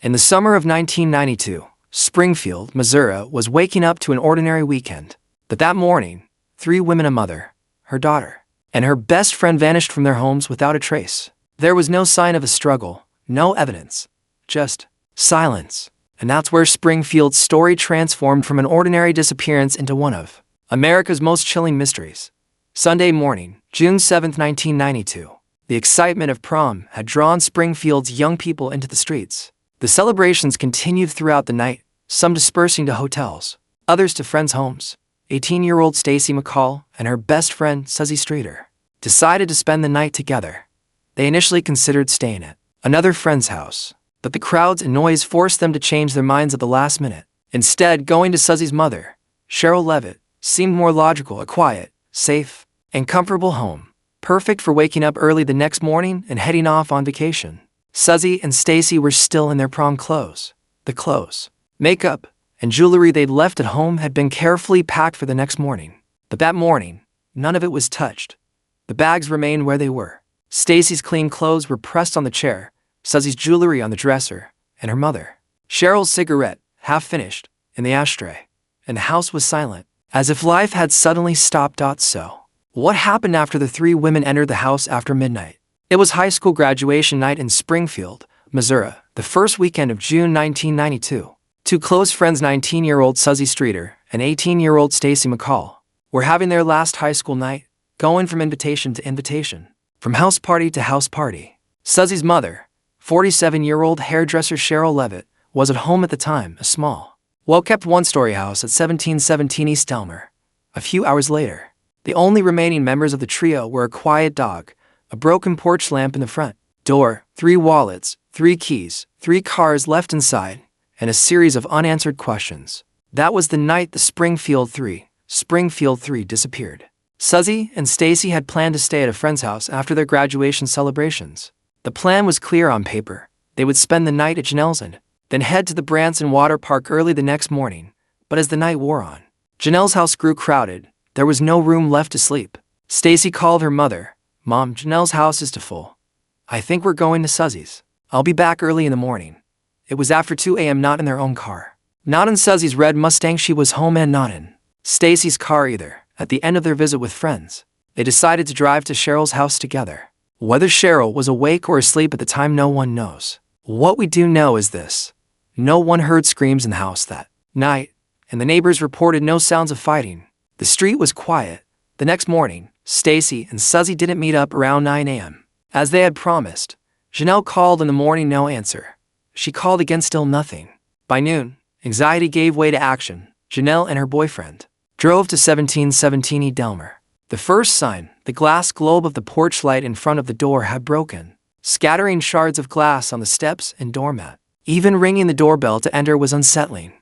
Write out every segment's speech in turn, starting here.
In the summer of 1992, Springfield, Missouri was waking up to an ordinary weekend. But that morning, 3 women, a mother, her daughter, and her best friend vanished from their homes without a trace. There was no sign of a struggle, no evidence, just silence. And that's where Springfield's story transformed from an ordinary disappearance into one of America's most chilling mysteries. Sunday morning, June 7, 1992. The excitement of prom had drawn Springfield's young people into the streets. The celebrations continued throughout the night, some dispersing to hotels, others to friends' homes. 18-year-old Stacy McCall and her best friend, Suzie Streeter, decided to spend the night together. They initially considered staying at another friend's house, but the crowds and noise forced them to change their minds at the last minute. Instead, going to Suzie's mother, Sherrill Levitt, seemed more logical, a quiet, safe, and comfortable home, perfect for waking up early the next morning and heading off on vacation. Suzie and Stacy were still in their prom clothes. The clothes, makeup, and jewelry they'd left at home had been carefully packed for the next morning. But that morning, none of it was touched. The bags remained where they were. Stacy's clean clothes were pressed on the chair, Suzie's jewelry on the dresser, and her mother, Sherrill's cigarette, half finished, in the ashtray. And the house was silent, as if life had suddenly stopped. So, what happened after the 3 women entered the house after midnight? It was high school graduation night in Springfield, Missouri, the first weekend of June 1992. 2 close friends, 19-year-old Suzie Streeter and 18-year-old Stacy McCall, were having their last high school night, going from invitation to invitation, from house party to house party. Suzie's mother, 47-year-old hairdresser Sherrill Levitt, was at home at the time, a small, well-kept one-story house at 1717 East Elmer. A few hours later, the only remaining members of the trio were a quiet dog, a broken porch lamp in the front door, 3 wallets, 3 keys, 3 cars left inside, and a series of unanswered questions. That was the night the Springfield 3 disappeared. Suzie and Stacy had planned to stay at a friend's house after their graduation celebrations. The plan was clear on paper. They would spend the night at Janelle's and then head to the Branson Water Park early the next morning. But as the night wore on, Janelle's house grew crowded. There was no room left to sleep. Stacy called her mother. "Mom, Janelle's house is too full. I think we're going to Suzie's. I'll be back early in the morning." It was after 2 a.m. Not in their own car. Not in Suzie's red Mustang she was home, and not in Stacy's car either. At the end of their visit with friends, they decided to drive to Sherrill's house together. Whether Sherrill was awake or asleep at the time, no one knows. What we do know is this: no one heard screams in the house that night, and the neighbors reported no sounds of fighting. The street was quiet. The next morning, Stacy and Suzie didn't meet up around 9 a.m. as they had promised. Janelle called in the morning, no answer. She called again, still nothing. By noon, anxiety gave way to action. Janelle and her boyfriend drove to 1717 E. Delmer. The first sign, the glass globe of the porch light in front of the door had broken, scattering shards of glass on the steps and doormat. Even ringing the doorbell to enter was unsettling.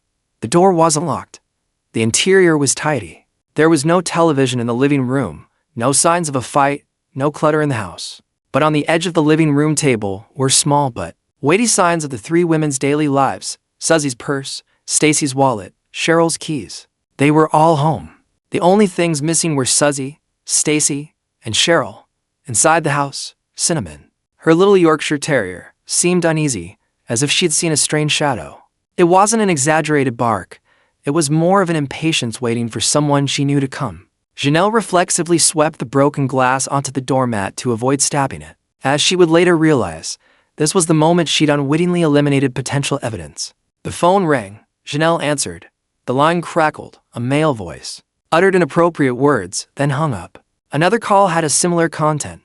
The door wasn't locked. The interior was tidy. There was no television in the living room, no signs of a fight, no clutter in the house. But on the edge of the living room table were small but weighty signs of the 3 women's daily lives: Suzie's purse, Stacy's wallet, Sherrill's keys. They were all home. The only things missing were Suzie, Stacy, and Sherrill. Inside the house, Cinnamon, her little Yorkshire Terrier, seemed uneasy, as if she'd seen a strange shadow. It wasn't an exaggerated bark. It was more of an impatience waiting for someone she knew to come. Janelle reflexively swept the broken glass onto the doormat to avoid stabbing it. As she would later realize, this was the moment she'd unwittingly eliminated potential evidence. The phone rang. Janelle answered. The line crackled. A male voice uttered inappropriate words, then hung up. Another call had a similar content,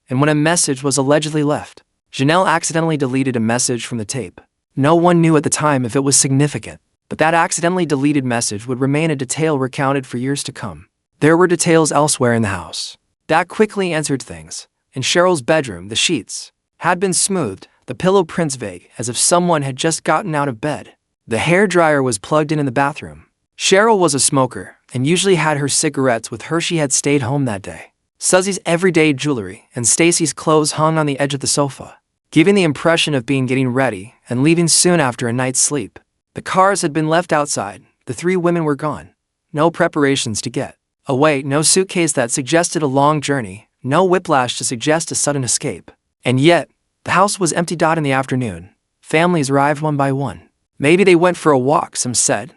and when a message was allegedly left, Janelle accidentally deleted a message from the tape. No one knew at the time if it was significant, but that accidentally deleted message would remain a detail recounted for years to come. There were details elsewhere in the house that quickly answered things. In Sherrill's bedroom, the sheets had been smoothed, the pillow prints vague, as if someone had just gotten out of bed. The hairdryer was plugged in the bathroom. Sherrill was a smoker and usually had her cigarettes with her. She had stayed home that day. Suzie's everyday jewelry and Stacy's clothes hung on the edge of the sofa, giving the impression of getting ready and leaving soon after a night's sleep. The cars had been left outside. The 3 women were gone. No preparations to get away, no suitcase that suggested a long journey, no whiplash to suggest a sudden escape. And yet, the house was empty. In the afternoon, families arrived one by one. Maybe they went for a walk, some said.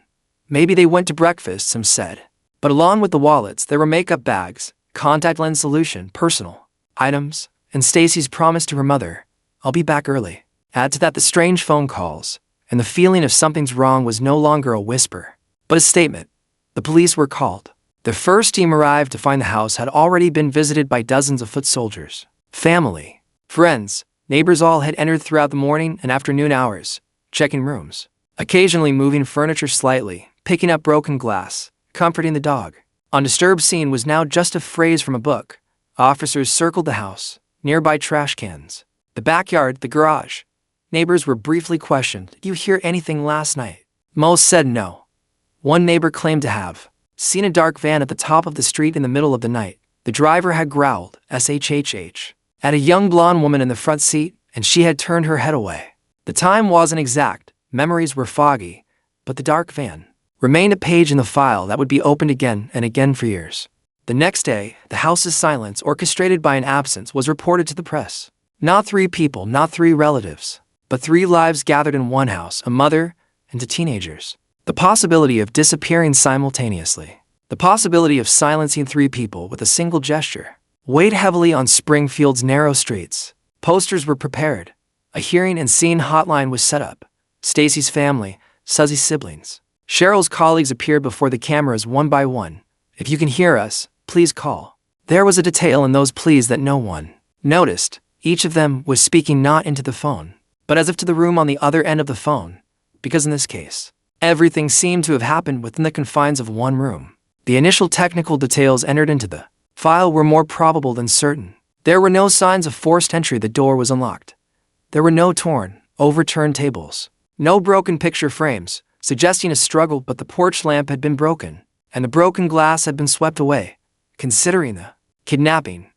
Maybe they went to breakfast, some said. But along with the wallets, there were makeup bags, contact lens solution, personal items, and Stacy's promise to her mother, "I'll be back early." Add to that the strange phone calls, and the feeling of something's wrong was no longer a whisper, but a statement. The police were called. The first team arrived to find the house had already been visited by dozens of foot soldiers. Family, friends, neighbors all had entered throughout the morning and afternoon hours, checking rooms, occasionally moving furniture slightly, picking up broken glass, comforting the dog. On disturbed scene was now just a phrase from a book. Officers circled the house, nearby trash cans, the backyard, the garage. Neighbors were briefly questioned, "Did you hear anything last night?" Most said no. One neighbor claimed to have seen a dark van at the top of the street in the middle of the night. The driver had growled, "SHHH," at a young blonde woman in the front seat, and she had turned her head away. The time wasn't exact, memories were foggy, but the dark van remained a page in the file that would be opened again and again for years. The next day, the house's silence, orchestrated by an absence, was reported to the press. Not 3 people, not 3 relatives, but 3 lives gathered in one house, a mother and 2 teenagers. The possibility of disappearing simultaneously, the possibility of silencing 3 people with a single gesture, weighed heavily on Springfield's narrow streets. Posters were prepared. A hearing and seeing hotline was set up. Stacy's family, Suzie's siblings, Sherrill's colleagues appeared before the cameras one by one. "If you can hear us, please call." There was a detail in those pleas that no one noticed. Each of them was speaking not into the phone, but as if to the room on the other end of the phone, because in this case, everything seemed to have happened within the confines of one room. The initial technical details entered into the file were more probable than certain. There were no signs of forced entry. The door was unlocked. There were no torn, overturned tables, no broken picture frames, suggesting a struggle, but the porch lamp had been broken, and the broken glass had been swept away. Considering the kidnapping,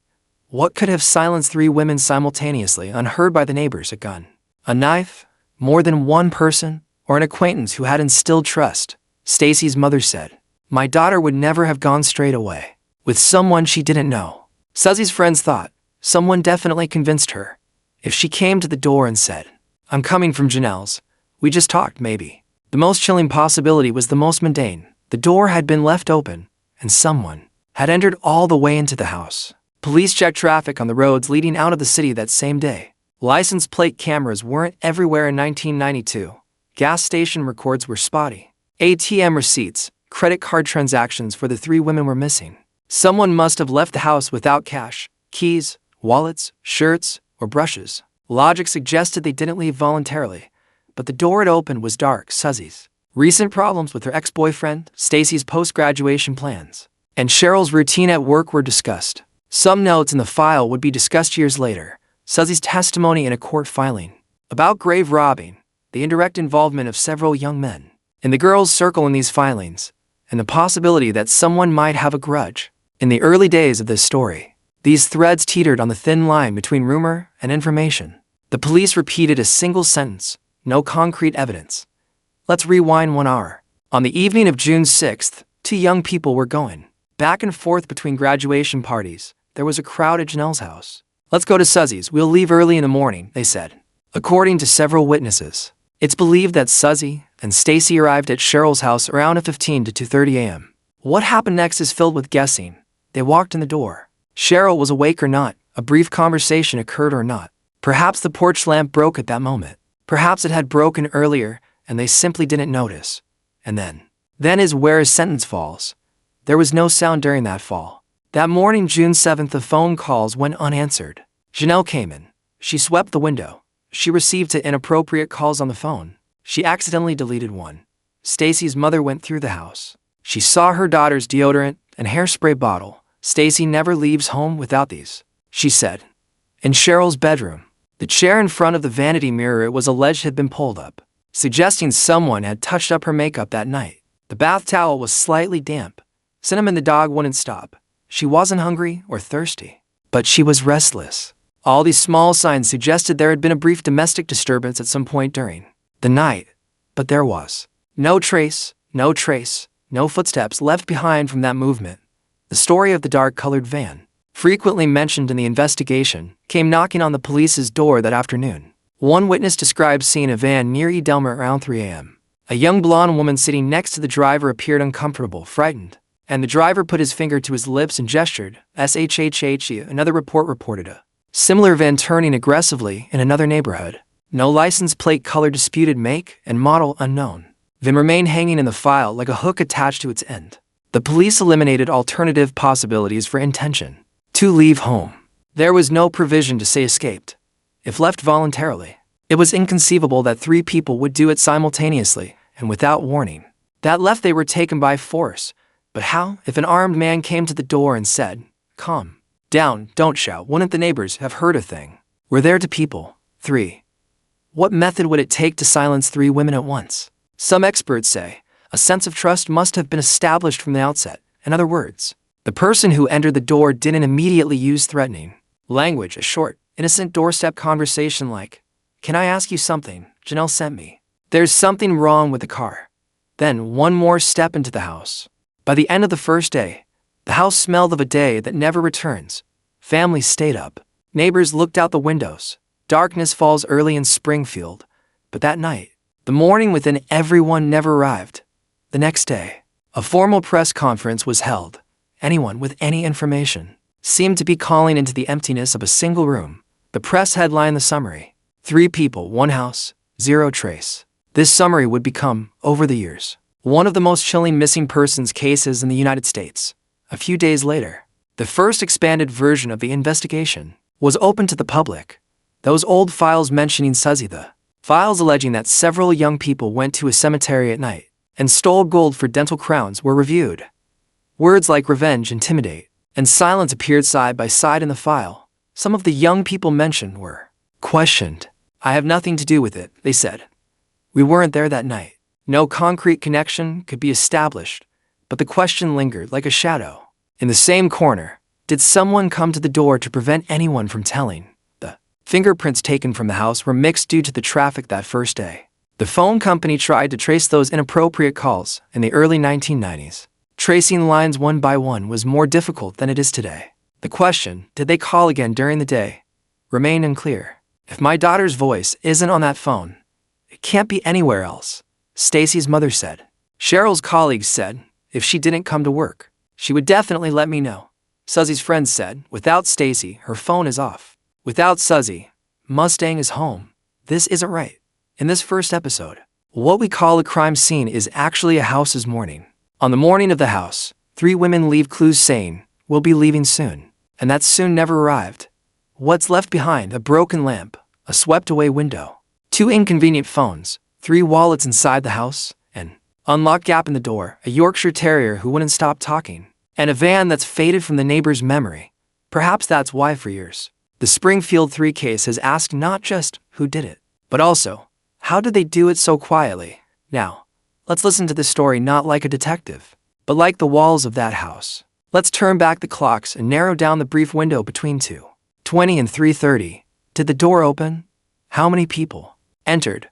what could have silenced 3 women simultaneously, unheard by the neighbors? A gun, a knife, more than one person, or an acquaintance who had instilled trust? Stacy's mother said, "My daughter would never have gone straight away with someone she didn't know." Suzie's friends thought, someone definitely convinced her. If she came to the door and said, "I'm coming from Janelle's, we just talked," maybe. The most chilling possibility was the most mundane. The door had been left open, and someone had entered all the way into the house. Police checked traffic on the roads leading out of the city that same day. License plate cameras weren't everywhere in 1992. Gas station records were spotty. ATM receipts, credit card transactions for the 3 women were missing. Someone must have left the house without cash, keys, wallets, shirts, or brushes. Logic suggested they didn't leave voluntarily, but the door it opened was dark. Suzie's recent problems with her ex-boyfriend, Stacy's post-graduation plans, and Sherrill's routine at work were discussed. Some notes in the file would be discussed years later. Suzie's testimony in a court filing about grave robbing, the indirect involvement of several young men in the girls' circle in these filings, and the possibility that someone might have a grudge. In the early days of this story, these threads teetered on the thin line between rumor and information. The police repeated a single sentence, no concrete evidence. Let's rewind 1 hour. On the evening of June 6th, 2 young people were going back and forth between graduation parties. There was a crowd at Janelle's house. "Let's go to Suzie's, we'll leave early in the morning," they said. According to several witnesses, it's believed that Suzie and Stacy arrived at Sherrill's house around 1:15 to 2:30 a.m. What happened next is filled with guessing. They walked in the door. Sherrill was awake or not, a brief conversation occurred or not. Perhaps the porch lamp broke at that moment. Perhaps it had broken earlier, and they simply didn't notice. And then is where a sentence falls. There was no sound during that fall. That morning, June 7th, the phone calls went unanswered. Janelle came in. She swept the window. She received 2 inappropriate calls on the phone. She accidentally deleted one. Stacy's mother went through the house. She saw her daughter's deodorant and hairspray bottle. "Stacy never leaves home without these," she said. In Sherrill's bedroom, the chair in front of the vanity mirror, it was alleged, had been pulled up, suggesting someone had touched up her makeup that night. The bath towel was slightly damp. Cinnamon the dog wouldn't stop. She wasn't hungry or thirsty, but she was restless. All these small signs suggested there had been a brief domestic disturbance at some point during the night, but there was no trace, no footsteps left behind from that movement. The story of the dark-colored van, frequently mentioned in the investigation, came knocking on the police's door that afternoon. One witness described seeing a van near Delmer around 3 a.m. A young blonde woman sitting next to the driver appeared uncomfortable, frightened, and the driver put his finger to his lips and gestured, "SHHH." Another report reported a similar van turning aggressively in another neighborhood. No license plate, color disputed, make and model unknown. VIN remained hanging in the file like a hook attached to its end. The police eliminated alternative possibilities for intention to leave home. There was no provision to say escaped. If left voluntarily, it was inconceivable that 3 people would do it simultaneously and without warning. That left they were taken by force. But how if an armed man came to the door and said, "Calm down, don't shout"? Wouldn't the neighbors have heard a thing? Were there 2 people? 3. What method would it take to silence 3 women at once? Some experts say a sense of trust must have been established from the outset. In other words, the person who entered the door didn't immediately use threatening language. A short, innocent doorstep conversation like, "Can I ask you something? Janelle sent me. There's something wrong with the car." Then one more step into the house. By the end of the first day, the house smelled of a day that never returns. Families stayed up. Neighbors looked out the windows. Darkness falls early in Springfield. But that night, the morning within everyone never arrived. The next day, a formal press conference was held. Anyone with any information seemed to be calling into the emptiness of a single room. The press headlined the summary: 3 people, 1 house, 0 trace. This summary would become, over the years, one of the most chilling missing persons cases in the United States. A few days later, the first expanded version of the investigation was open to the public. Those old files mentioning Suzie, the files alleging that several young people went to a cemetery at night and stole gold for dental crowns, were reviewed. Words like revenge, intimidate, and silence appeared side by side in the file. Some of the young people mentioned were questioned. "I have nothing to do with it," they said. "We weren't there that night." No concrete connection could be established, but the question lingered like a shadow. In the same corner, did someone come to the door to prevent anyone from telling? The fingerprints taken from the house were mixed due to the traffic that first day. The phone company tried to trace those inappropriate calls in the early 1990s. Tracing lines one by one was more difficult than it is today. The question, did they call again during the day, remained unclear. "If my daughter's voice isn't on that phone, it can't be anywhere else," Stacy's mother said. Sherrill's colleagues said, "If she didn't come to work, she would definitely let me know." Suzie's friends said, "Without Stacy, her phone is off. Without Suzie, Mustang is home. This isn't right." In this first episode, what we call a crime scene is actually a house's morning. On the morning of the house, 3 women leave clues saying, "We'll be leaving soon." And that soon never arrived. What's left behind? A broken lamp, a swept-away window, 2 inconvenient phones, 3 wallets inside the house, an unlocked gap in the door, a Yorkshire Terrier who wouldn't stop talking, and a van that's faded from the neighbor's memory. Perhaps that's why for years, the Springfield 3 case has asked not just who did it, but also, how did they do it so quietly? Now, let's listen to this story not like a detective, but like the walls of that house. Let's turn back the clocks and narrow down the brief window between 2:20 and 3:30. Did the door open? How many people entered?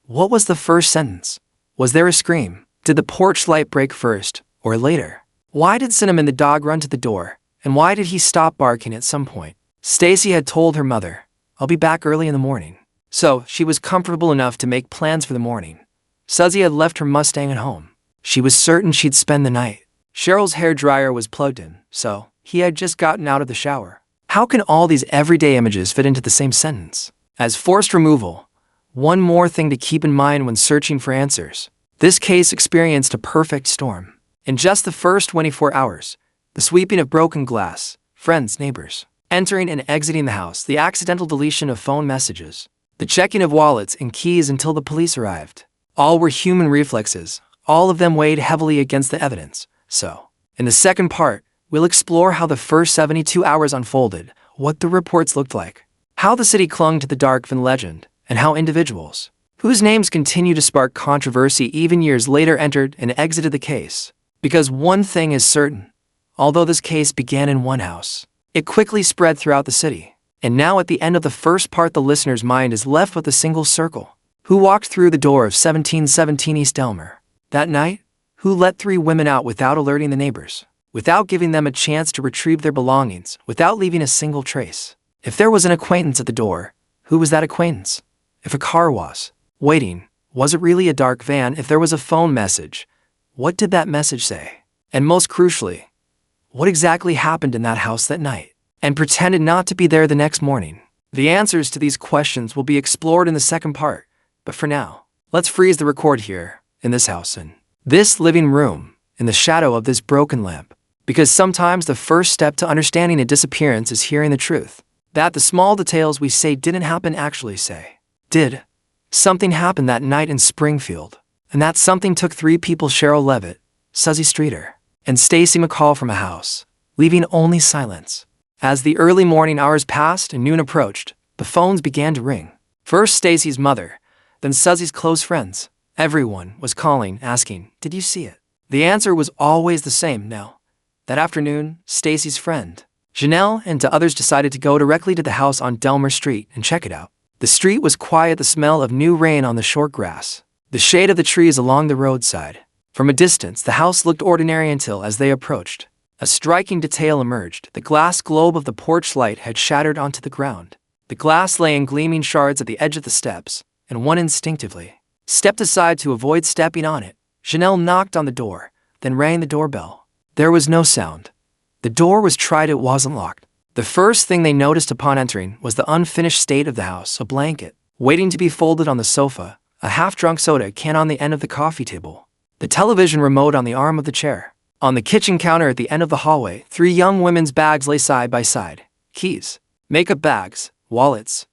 What was the first sentence? Was there a scream? Did the porch light break first or later? Why did Cinnamon the dog run to the door, and why did he stop barking at some point? Stacy had told her mother, "I'll be back early in the morning," so she was comfortable enough to make plans for the morning. Suzie had left her Mustang at home. She was certain she'd spend the night. Sherrill's hair dryer was plugged in, so he had just gotten out of the shower. How can all these everyday images fit into the same sentence? As forced removal, one more thing to keep in mind when searching for answers. This case experienced a perfect storm. In just the first 24 hours, the sweeping of broken glass, friends, neighbors, entering and exiting the house, the accidental deletion of phone messages, the checking of wallets and keys until the police arrived. All were human reflexes, all of them weighed heavily against the evidence. So, in the second part, we'll explore how the first 72 hours unfolded, what the reports looked like, how the city clung to the dark van legend, and how individuals, whose names continue to spark controversy even years later, entered and exited the case. Because one thing is certain, although this case began in one house, it quickly spread throughout the city. And now at the end of the first part, the listener's mind is left with a single circle. Who walked through the door of 1717 East Delmer that night? Who let 3 women out without alerting the neighbors, without giving them a chance to retrieve their belongings, without leaving a single trace? If there was an acquaintance at the door, who was that acquaintance? If a car was waiting, was it really a dark van? If there was a phone message, what did that message say? And most crucially, what exactly happened in that house that night and pretended not to be there the next morning? The answers to these questions will be explored in the second part, but for now, let's freeze the record here, in this house, in this living room, in the shadow of this broken lamp. Because sometimes the first step to understanding a disappearance is hearing the truth. That the small details we say didn't happen actually say did. Something happened that night in Springfield, and that something took three people: Sherrill Levitt, Suzie Streeter, and Stacy McCall from a house, leaving only silence. As the early morning hours passed and noon approached, the phones began to ring. First Stacy's mother, then Suzie's close friends. Everyone was calling, asking, "Did you see it?" The answer was always the same: no. That afternoon, Stacy's friend, Janelle, and two others decided to go directly to the house on Delmer Street and check it out. The street was quiet, the smell of new rain on the short grass, the shade of the trees along the roadside. From a distance, the house looked ordinary until, as they approached, a striking detail emerged. The glass globe of the porch light had shattered onto the ground. The glass lay in gleaming shards at the edge of the steps, and one instinctively stepped aside to avoid stepping on it. Janelle knocked on the door, then rang the doorbell. There was no sound. The door was tried, it wasn't locked. The first thing they noticed upon entering was the unfinished state of the house: a blanket waiting to be folded on the sofa, a half-drunk soda can on the end of the coffee table, the television remote on the arm of the chair. On the kitchen counter at the end of the hallway, three young women's bags lay side by side: keys, makeup bags, wallets.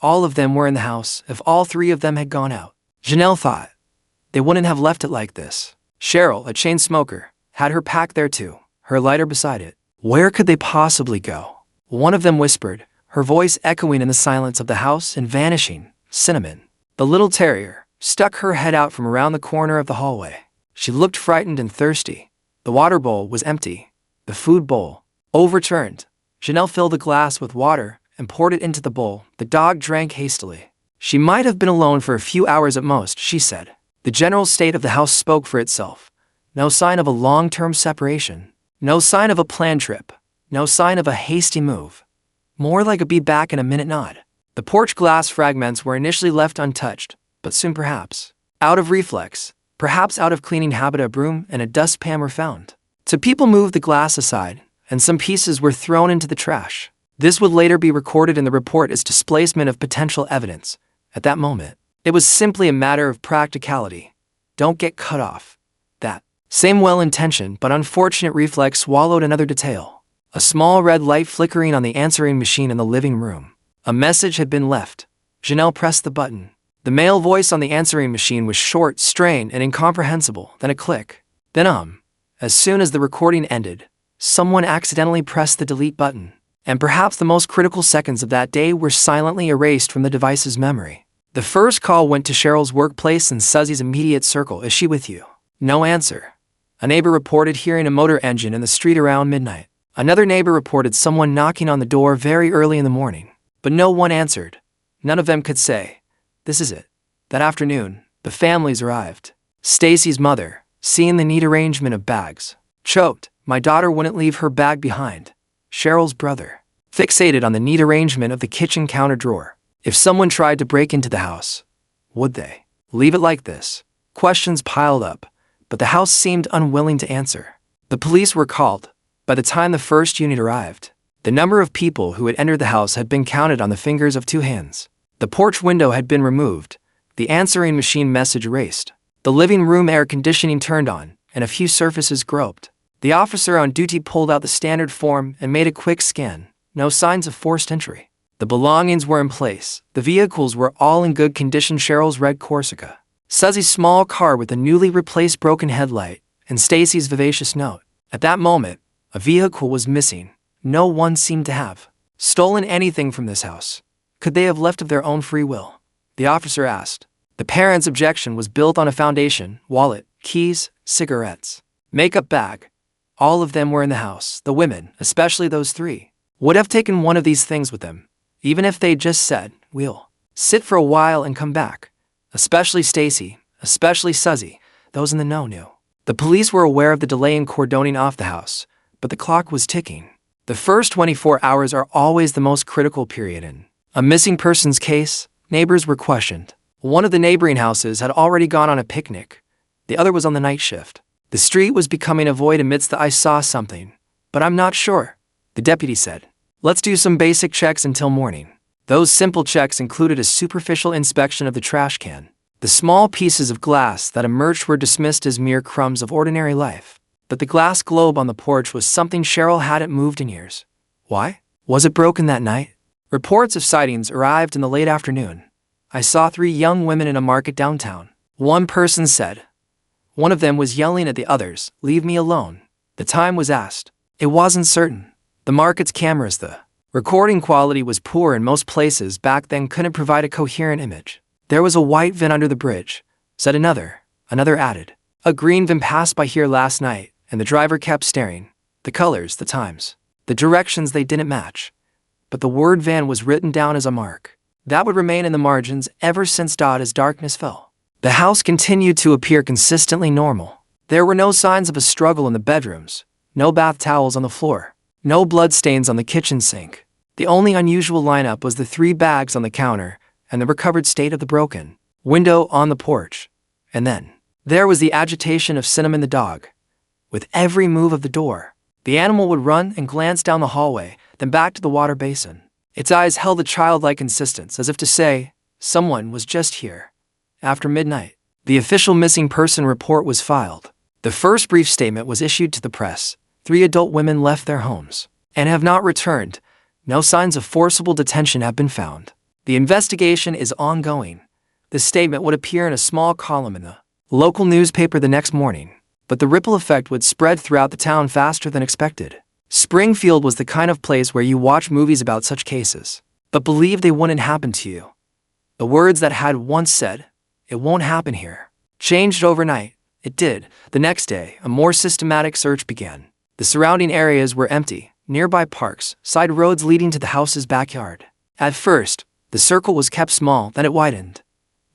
All of them were in the house. If all three of them had gone out, Janelle thought, they wouldn't have left it like this. Sherrill, a chain smoker, had her pack there too, her lighter beside it. Where could they possibly go? One of them whispered, her voice echoing in the silence of the house and vanishing. Cinnamon, the little terrier, stuck her head out from around the corner of the hallway. She looked frightened and thirsty. The water bowl was empty. The food bowl overturned. Janelle filled a glass with water and poured it into the bowl. The dog drank hastily. She might have been alone for a few hours at most, she said. The general state of the house spoke for itself. No sign of a long-term separation. No sign of a planned trip. No sign of a hasty move. More like a be back in a minute nod. The porch glass fragments were initially left untouched, but soon, perhaps out of reflex, perhaps out of cleaning habit, a broom and a dustpan were found. So people moved the glass aside, and some pieces were thrown into the trash. This would later be recorded in the report as displacement of potential evidence. At that moment, it was simply a matter of practicality. Don't get cut off. That same well-intentioned but unfortunate reflex swallowed another detail. A small red light flickering on the answering machine in the living room. A message had been left. Janelle pressed the button. The male voice on the answering machine was short, strained, and incomprehensible. Then a click. Then As soon as the recording ended, someone accidentally pressed the delete button. And perhaps the most critical seconds of that day were silently erased from the device's memory. The first call went to Sherrill's workplace and Suzie's immediate circle. Is she with you? No answer. A neighbor reported hearing a motor engine in the street around midnight. Another neighbor reported someone knocking on the door very early in the morning. But no one answered. None of them could say, this is it. That afternoon, the families arrived. Stacy's mother, seeing the neat arrangement of bags, choked. My daughter wouldn't leave her bag behind. Sherrill's brother, fixated on the neat arrangement of the kitchen counter drawer. If someone tried to break into the house, would they leave it like this? Questions piled up, but the house seemed unwilling to answer. The police were called. By the time the first unit arrived, the number of people who had entered the house had been counted on the fingers of two hands. The porch window had been removed, the answering machine message erased, the living room air conditioning turned on, and a few surfaces groped. The officer on duty pulled out the standard form and made a quick scan. No signs of forced entry. The belongings were in place. The vehicles were all in good condition: Sherrill's red Corsica, Suzie's small car with a newly replaced broken headlight, and Stacy's vivacious note. At that moment, a vehicle was missing. No one seemed to have stolen anything from this house. Could they have left of their own free will? The officer asked. The parents' objection was built on a foundation: wallet, keys, cigarettes, makeup bag. All of them were in the house. The women, especially those three, would have taken one of these things with them, even if they'd just said, we'll sit for a while and come back. Especially Stacy, especially Suzie, those in the know knew. The police were aware of the delay in cordoning off the house, but the clock was ticking. The first 24 hours are always the most critical period in a missing persons case. Neighbors were questioned. One of the neighboring houses had already gone on a picnic. The other was on the night shift. The street was becoming a void amidst the "I saw something, but I'm not sure," the deputy said. "Let's do some basic checks until morning." Those simple checks included a superficial inspection of the trash can. The small pieces of glass that emerged were dismissed as mere crumbs of ordinary life. But the glass globe on the porch was something Sherrill hadn't moved in years. Why? Was it broken that night? Reports of sightings arrived in the late afternoon. "I saw 3 young women in a market downtown," one person said. One of them was yelling at the others, "Leave me alone." The time was asked. It wasn't certain. The market's cameras, the recording quality was poor in most places back then, couldn't provide a coherent image. "There was a white van under the bridge," said another. Another added, "A green van passed by here last night, and the driver kept staring. The colors, the times, the directions, they didn't match. But the word van was written down as a mark that would remain in the margins ever since as darkness fell." The house continued to appear consistently normal. There were no signs of a struggle in the bedrooms, no bath towels on the floor, no bloodstains on the kitchen sink. The only unusual lineup was the 3 bags on the counter and the recovered state of the broken window on the porch. And then there was the agitation of Cinnamon the dog. With every move of the door, the animal would run and glance down the hallway, then back to the water basin. Its eyes held a childlike insistence, as if to say, "Someone was just here." After midnight, the official missing person report was filed. The first brief statement was issued to the press. 3 adult women left their homes and have not returned. No signs of forcible detention have been found. The investigation is ongoing. The statement would appear in a small column in the local newspaper the next morning, but the ripple effect would spread throughout the town faster than expected. Springfield was the kind of place where you watch movies about such cases, but believe they wouldn't happen to you. The words that had once said, "It won't happen here," changed overnight. It did. The next day, a more systematic search began. The surrounding areas were empty. Nearby parks, side roads leading to the house's backyard. At first, the circle was kept small, then it widened.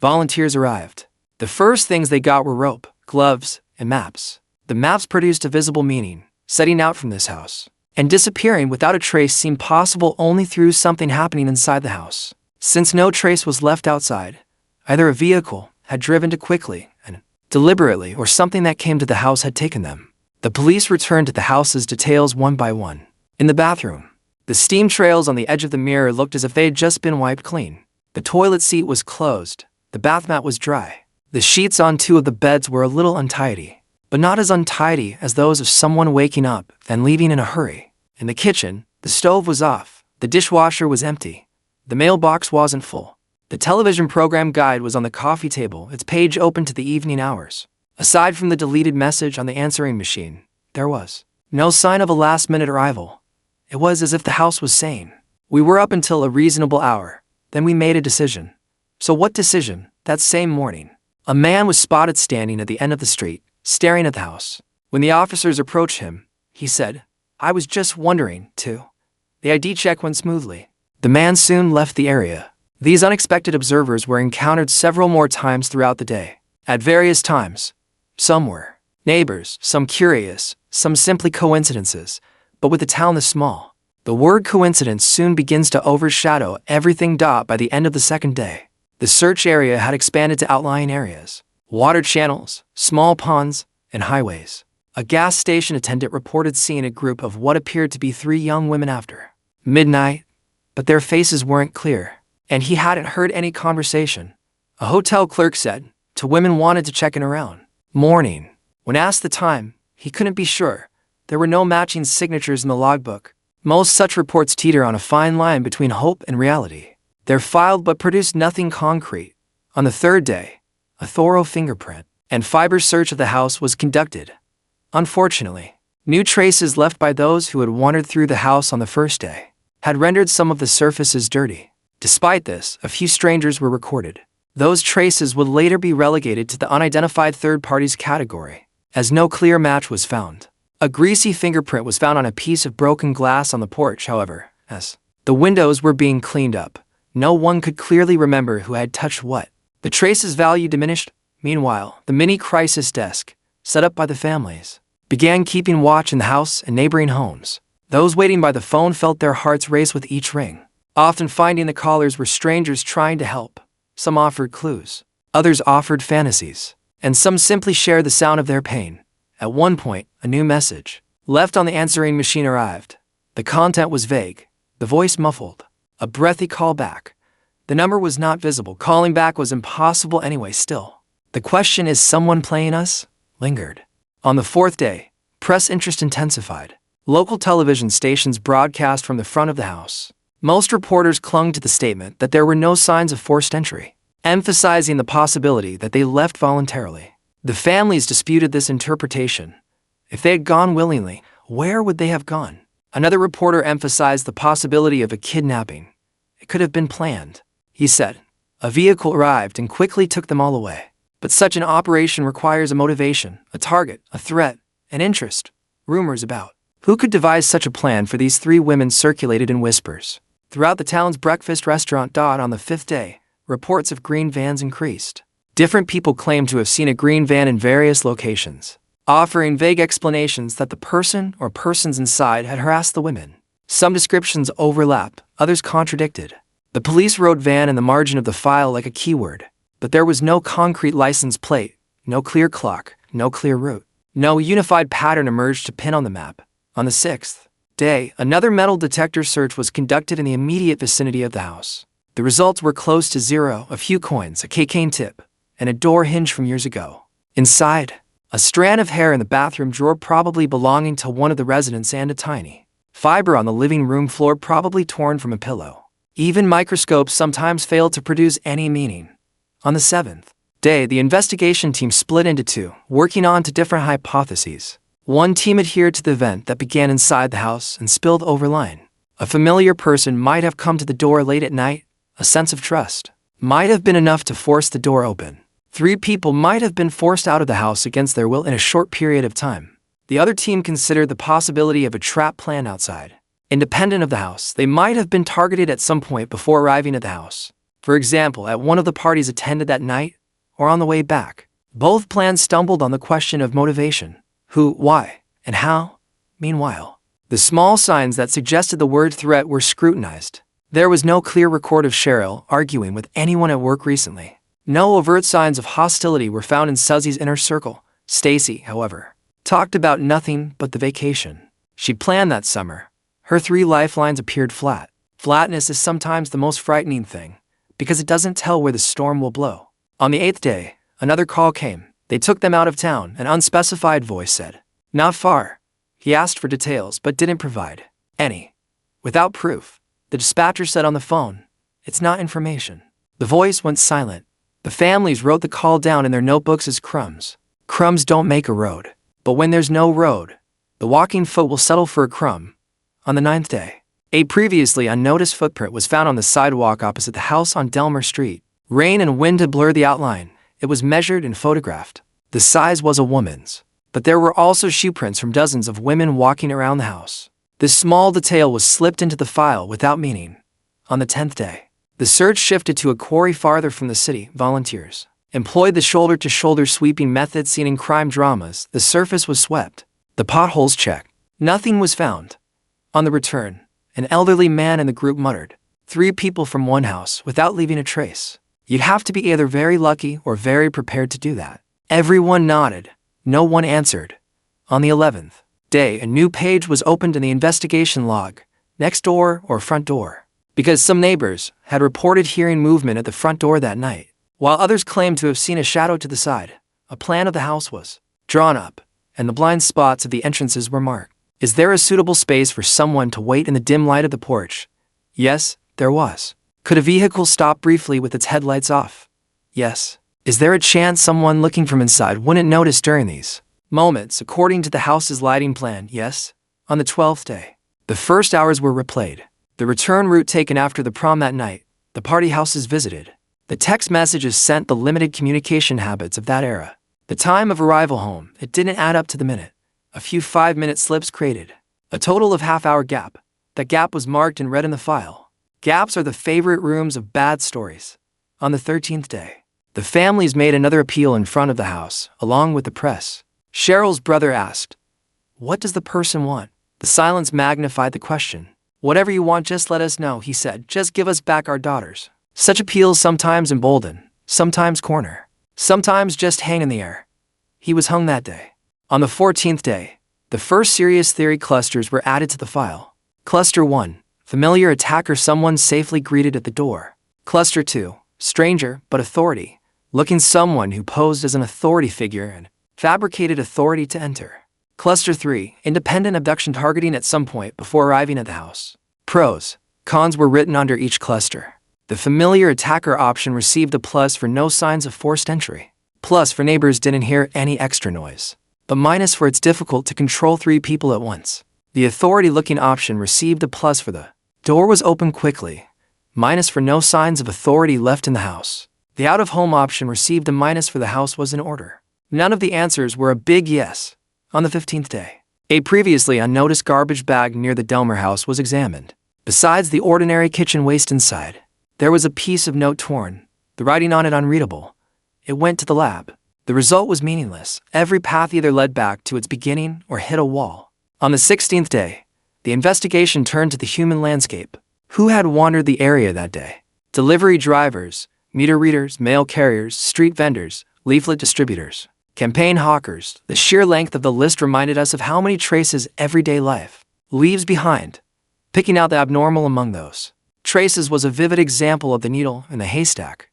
Volunteers arrived. The first things they got were rope, gloves, and maps. The maps produced a visible meaning. Setting out from this house and disappearing without a trace seemed possible only through something happening inside the house. Since no trace was left outside, either a vehicle had driven too quickly and deliberately, or something that came to the house had taken them. The police returned to the house's details one by one. In the bathroom, the steam trails on the edge of the mirror looked as if they had just been wiped clean. The toilet seat was closed. The bath mat was dry. The sheets on 2 of the beds were a little untidy, but not as untidy as those of someone waking up and leaving in a hurry. In the kitchen, the stove was off. The dishwasher was empty. The mailbox wasn't full. The television program guide was on the coffee table, its page open to the evening hours. Aside from the deleted message on the answering machine, there was no sign of a last-minute arrival. It was as if the house was saying, "We were up until a reasonable hour, then we made a decision." So what decision? That same morning, a man was spotted standing at the end of the street, staring at the house. When the officers approached him, he said, "I was just wondering, too." The ID check went smoothly. The man soon left the area. These unexpected observers were encountered several more times throughout the day. At various times, some were neighbors, some curious, some simply coincidences. But with a town this small, the word coincidence soon begins to overshadow everything. By the end of the second day, the search area had expanded to outlying areas, water channels, small ponds, and highways. A gas station attendant reported seeing a group of what appeared to be 3 young women after midnight, but their faces weren't clear, and he hadn't heard any conversation. A hotel clerk said 2 women wanted to check in around morning. When asked the time, he couldn't be sure. There were no matching signatures in the logbook. Most such reports teeter on a fine line between hope and reality. They're filed but produce nothing concrete. On the 3rd day, a thorough fingerprint and fiber search of the house was conducted. Unfortunately, new traces left by those who had wandered through the house on the first day had rendered some of the surfaces dirty. Despite this, a few strangers were recorded. Those traces would later be relegated to the unidentified third parties category, as no clear match was found. A greasy fingerprint was found on a piece of broken glass on the porch, however. As the windows were being cleaned up, no one could clearly remember who had touched what. The trace's value diminished. Meanwhile, the mini crisis desk, set up by the families, began keeping watch in the house and neighboring homes. Those waiting by the phone felt their hearts race with each ring. often finding the callers were strangers trying to help. Some offered clues, others offered fantasies, and some simply shared the sound of their pain. At one point, a new message, left on the answering machine, arrived. The content was vague, the voice muffled, a breathy callback. The number was not visible. Calling back was impossible anyway. Still, the question, "Is someone playing us?" lingered. On the fourth day, press interest intensified. Local television stations broadcast from the front of the house. Most reporters clung to the statement that there were no signs of forced entry, emphasizing the possibility that they left voluntarily. The families disputed this interpretation. If they had gone willingly, where would they have gone? Another reporter emphasized the possibility of a kidnapping. It could have been planned, he said. A vehicle arrived and quickly took them all away. But such an operation requires a motivation, a target, a threat, an interest. Rumors about who could devise such a plan for these three women circulated in whispers throughout the town's breakfast restaurant. On the fifth day, reports of green vans increased. Different people claimed to have seen a green van in various locations, offering vague explanations that the person or persons inside had harassed the women. Some descriptions overlap, others contradicted. The police wrote van in the margin of the file like a keyword, but there was no concrete license plate, no clear clock, no clear route. No unified pattern emerged to pin on the map. On the sixth day, another metal detector search was conducted in the immediate vicinity of the house. The results were close to zero: a few coins, a cocaine tip, and a door hinge from years ago. Inside, a strand of hair in the bathroom drawer probably belonging to one of the residents, and a tiny fiber on the living room floor probably torn from a pillow. Even microscopes sometimes fail to produce any meaning. On the seventh day, the investigation team split into two, working on to different hypotheses. One team adhered to the event that began inside the house and spilled over line. A familiar person might have come to the door late at night. A sense of trust might have been enough to force the door open. Three people might have been forced out of the house against their will in a short period of time. The other team considered the possibility of a trap plan outside. Independent of the house, they might have been targeted at some point before arriving at the house. For example, at one of the parties attended that night, or on the way back. Both plans stumbled on the question of motivation: who, why, and how. Meanwhile, the small signs that suggested the word threat were scrutinized. There was no clear record of Sherrill arguing with anyone at work recently. No overt signs of hostility were found in Suzie's inner circle. Stacy, however, talked about nothing but the vacation she planned that summer. Her three lifelines appeared flat. Flatness is sometimes the most frightening thing, because it doesn't tell where the storm will blow. On the eighth day, another call came. They took them out of town, an unspecified voice said. Not far. He asked for details but didn't provide any. Without proof, the dispatcher said on the phone, "It's not information." The voice went silent. The families wrote the call down in their notebooks as crumbs. Crumbs don't make a road. But when there's no road, the walking foot will settle for a crumb. On the ninth day, a previously unnoticed footprint was found on the sidewalk opposite the house on Delmer Street. Rain and wind had blurred the outline. It was measured and photographed. The size was a woman's, but there were also shoe prints from dozens of women walking around the house. This small detail was slipped into the file without meaning. On the 10th day, the search shifted to a quarry farther from the city. Volunteers employed the shoulder-to-shoulder sweeping method seen in crime dramas. The surface was swept, the potholes checked. Nothing was found. On the return, an elderly man in the group muttered, 3 people from one house without leaving a trace. You'd have to be either very lucky or very prepared to do that. Everyone nodded. No one answered. On the 11th day, a new page was opened in the investigation log, next door or front door, because some neighbors had reported hearing movement at the front door that night, while others claimed to have seen a shadow to the side. A plan of the house was drawn up, and the blind spots of the entrances were marked. Is there a suitable space for someone to wait in the dim light of the porch? Yes, there was. Could a vehicle stop briefly with its headlights off? Yes. Is there a chance someone looking from inside wouldn't notice during these moments, according to the house's lighting plan? Yes. On the 12th day, the first hours were replayed. The return route taken after the prom that night, the party houses visited. The text messages sent, the limited communication habits of that era. The time of arrival home, it didn't add up to the minute. A few 5-minute slips created a total of half-hour gap. That gap was marked and read in the file. Gaps are the favorite rooms of bad stories. On the 13th day, the families made another appeal in front of the house, along with the press. Sherrill's brother asked, "What does the person want?" The silence magnified the question. "Whatever you want, just let us know," he said. "Just give us back our daughters." Such appeals sometimes embolden, sometimes corner, sometimes just hang in the air. He was hung that day. On the 14th day, the first serious theory clusters were added to the file. Cluster 1, familiar attacker someone safely greeted at the door. Cluster 2, stranger but authority, looking someone who posed as an authority figure and fabricated authority to enter. Cluster 3, independent abduction targeting at some point before arriving at the house. Pros, cons were written under each cluster. The familiar attacker option received a plus for no signs of forced entry. Plus for neighbors didn't hear any extra noise. But minus for it's difficult to control 3 people at once. The authority-looking option received a plus for the door was open quickly. Minus for no signs of authority left in the house. The out-of-home option received a minus for the house was in order. None of the answers were a big yes. On the 15th day, a previously unnoticed garbage bag near the Delmer house was examined. Besides the ordinary kitchen waste inside, there was a piece of note torn, the writing on it unreadable. It went to the lab. The result was meaningless. Every path either led back to its beginning or hit a wall. On the 16th day, the investigation turned to the human landscape. Who had wandered the area that day? Delivery drivers, meter readers, mail carriers, street vendors, leaflet distributors, campaign hawkers. The sheer length of the list reminded us of how many traces everyday life leaves behind. Picking out the abnormal among those traces was a vivid example of the needle in the haystack.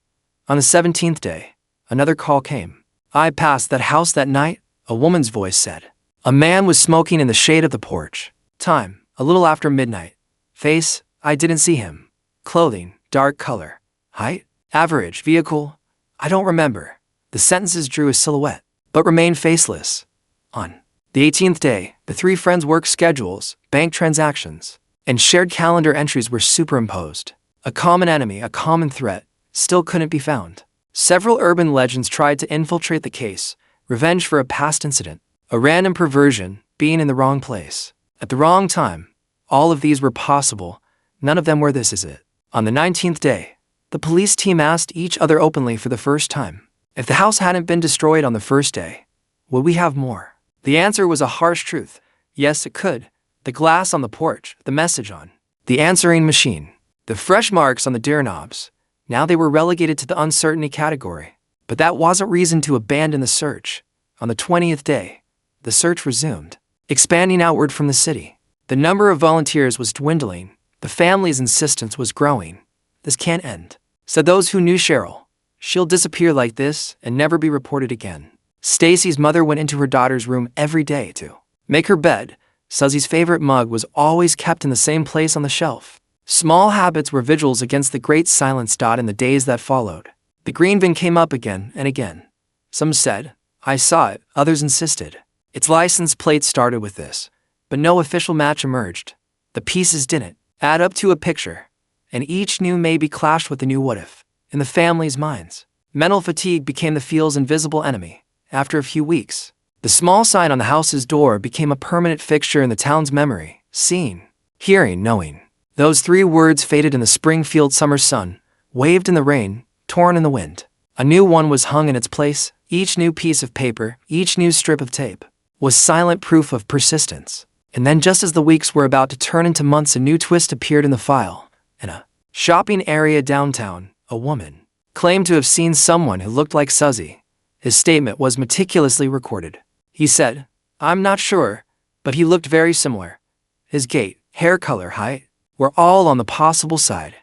On the 17th day, another call came. "I passed that house that night," a woman's voice said. A man was smoking in the shade of the porch. Time, a little after midnight. Face, I didn't see him. Clothing, dark color. Height, average. Vehicle, I don't remember. The sentences drew a silhouette, but remained faceless. On the 18th day, the 3 friends' work schedules, bank transactions, and shared calendar entries were superimposed. A common enemy, a common threat, still couldn't be found. Several urban legends tried to infiltrate the case, revenge for a past incident, a random perversion, being in the wrong place, at the wrong time. All of these were possible, none of them were "this is it." On the 19th day, the police team asked each other openly for the first time, if the house hadn't been destroyed on the first day, would we have more? The answer was a harsh truth. Yes, it could. The glass on the porch, the message on the answering machine, the fresh marks on the doorknobs. Now they were relegated to the uncertainty category. But that wasn't reason to abandon the search. On the 20th day, the search resumed, expanding outward from the city. The number of volunteers was dwindling. The family's insistence was growing. "This can't end," said those who knew Sherrill. "She'll disappear like this and never be reported again." Stacy's mother went into her daughter's room every day to make her bed. Suzie's favorite mug was always kept in the same place on the shelf. Small habits were vigils against the great silence. In the days that followed, the green bin came up again and again. Some said, "I saw it," others insisted. Its license plate started with this, but no official match emerged. The pieces didn't add up to a picture, and each new maybe clashed with the new what if. In the family's minds, mental fatigue became the feel's invisible enemy. After a few weeks, the small sign on the house's door became a permanent fixture in the town's memory. Seeing, hearing, knowing. Those 3 words faded in the Springfield summer sun, waved in the rain, torn in the wind. A new one was hung in its place. Each new piece of paper, each new strip of tape, was silent proof of persistence. And then just as the weeks were about to turn into months, a new twist appeared in the file. In a shopping area downtown, a woman claimed to have seen someone who looked like Suzie. His statement was meticulously recorded. He said, "I'm not sure, but he looked very similar. His gait, hair color, height, were all on the possible side."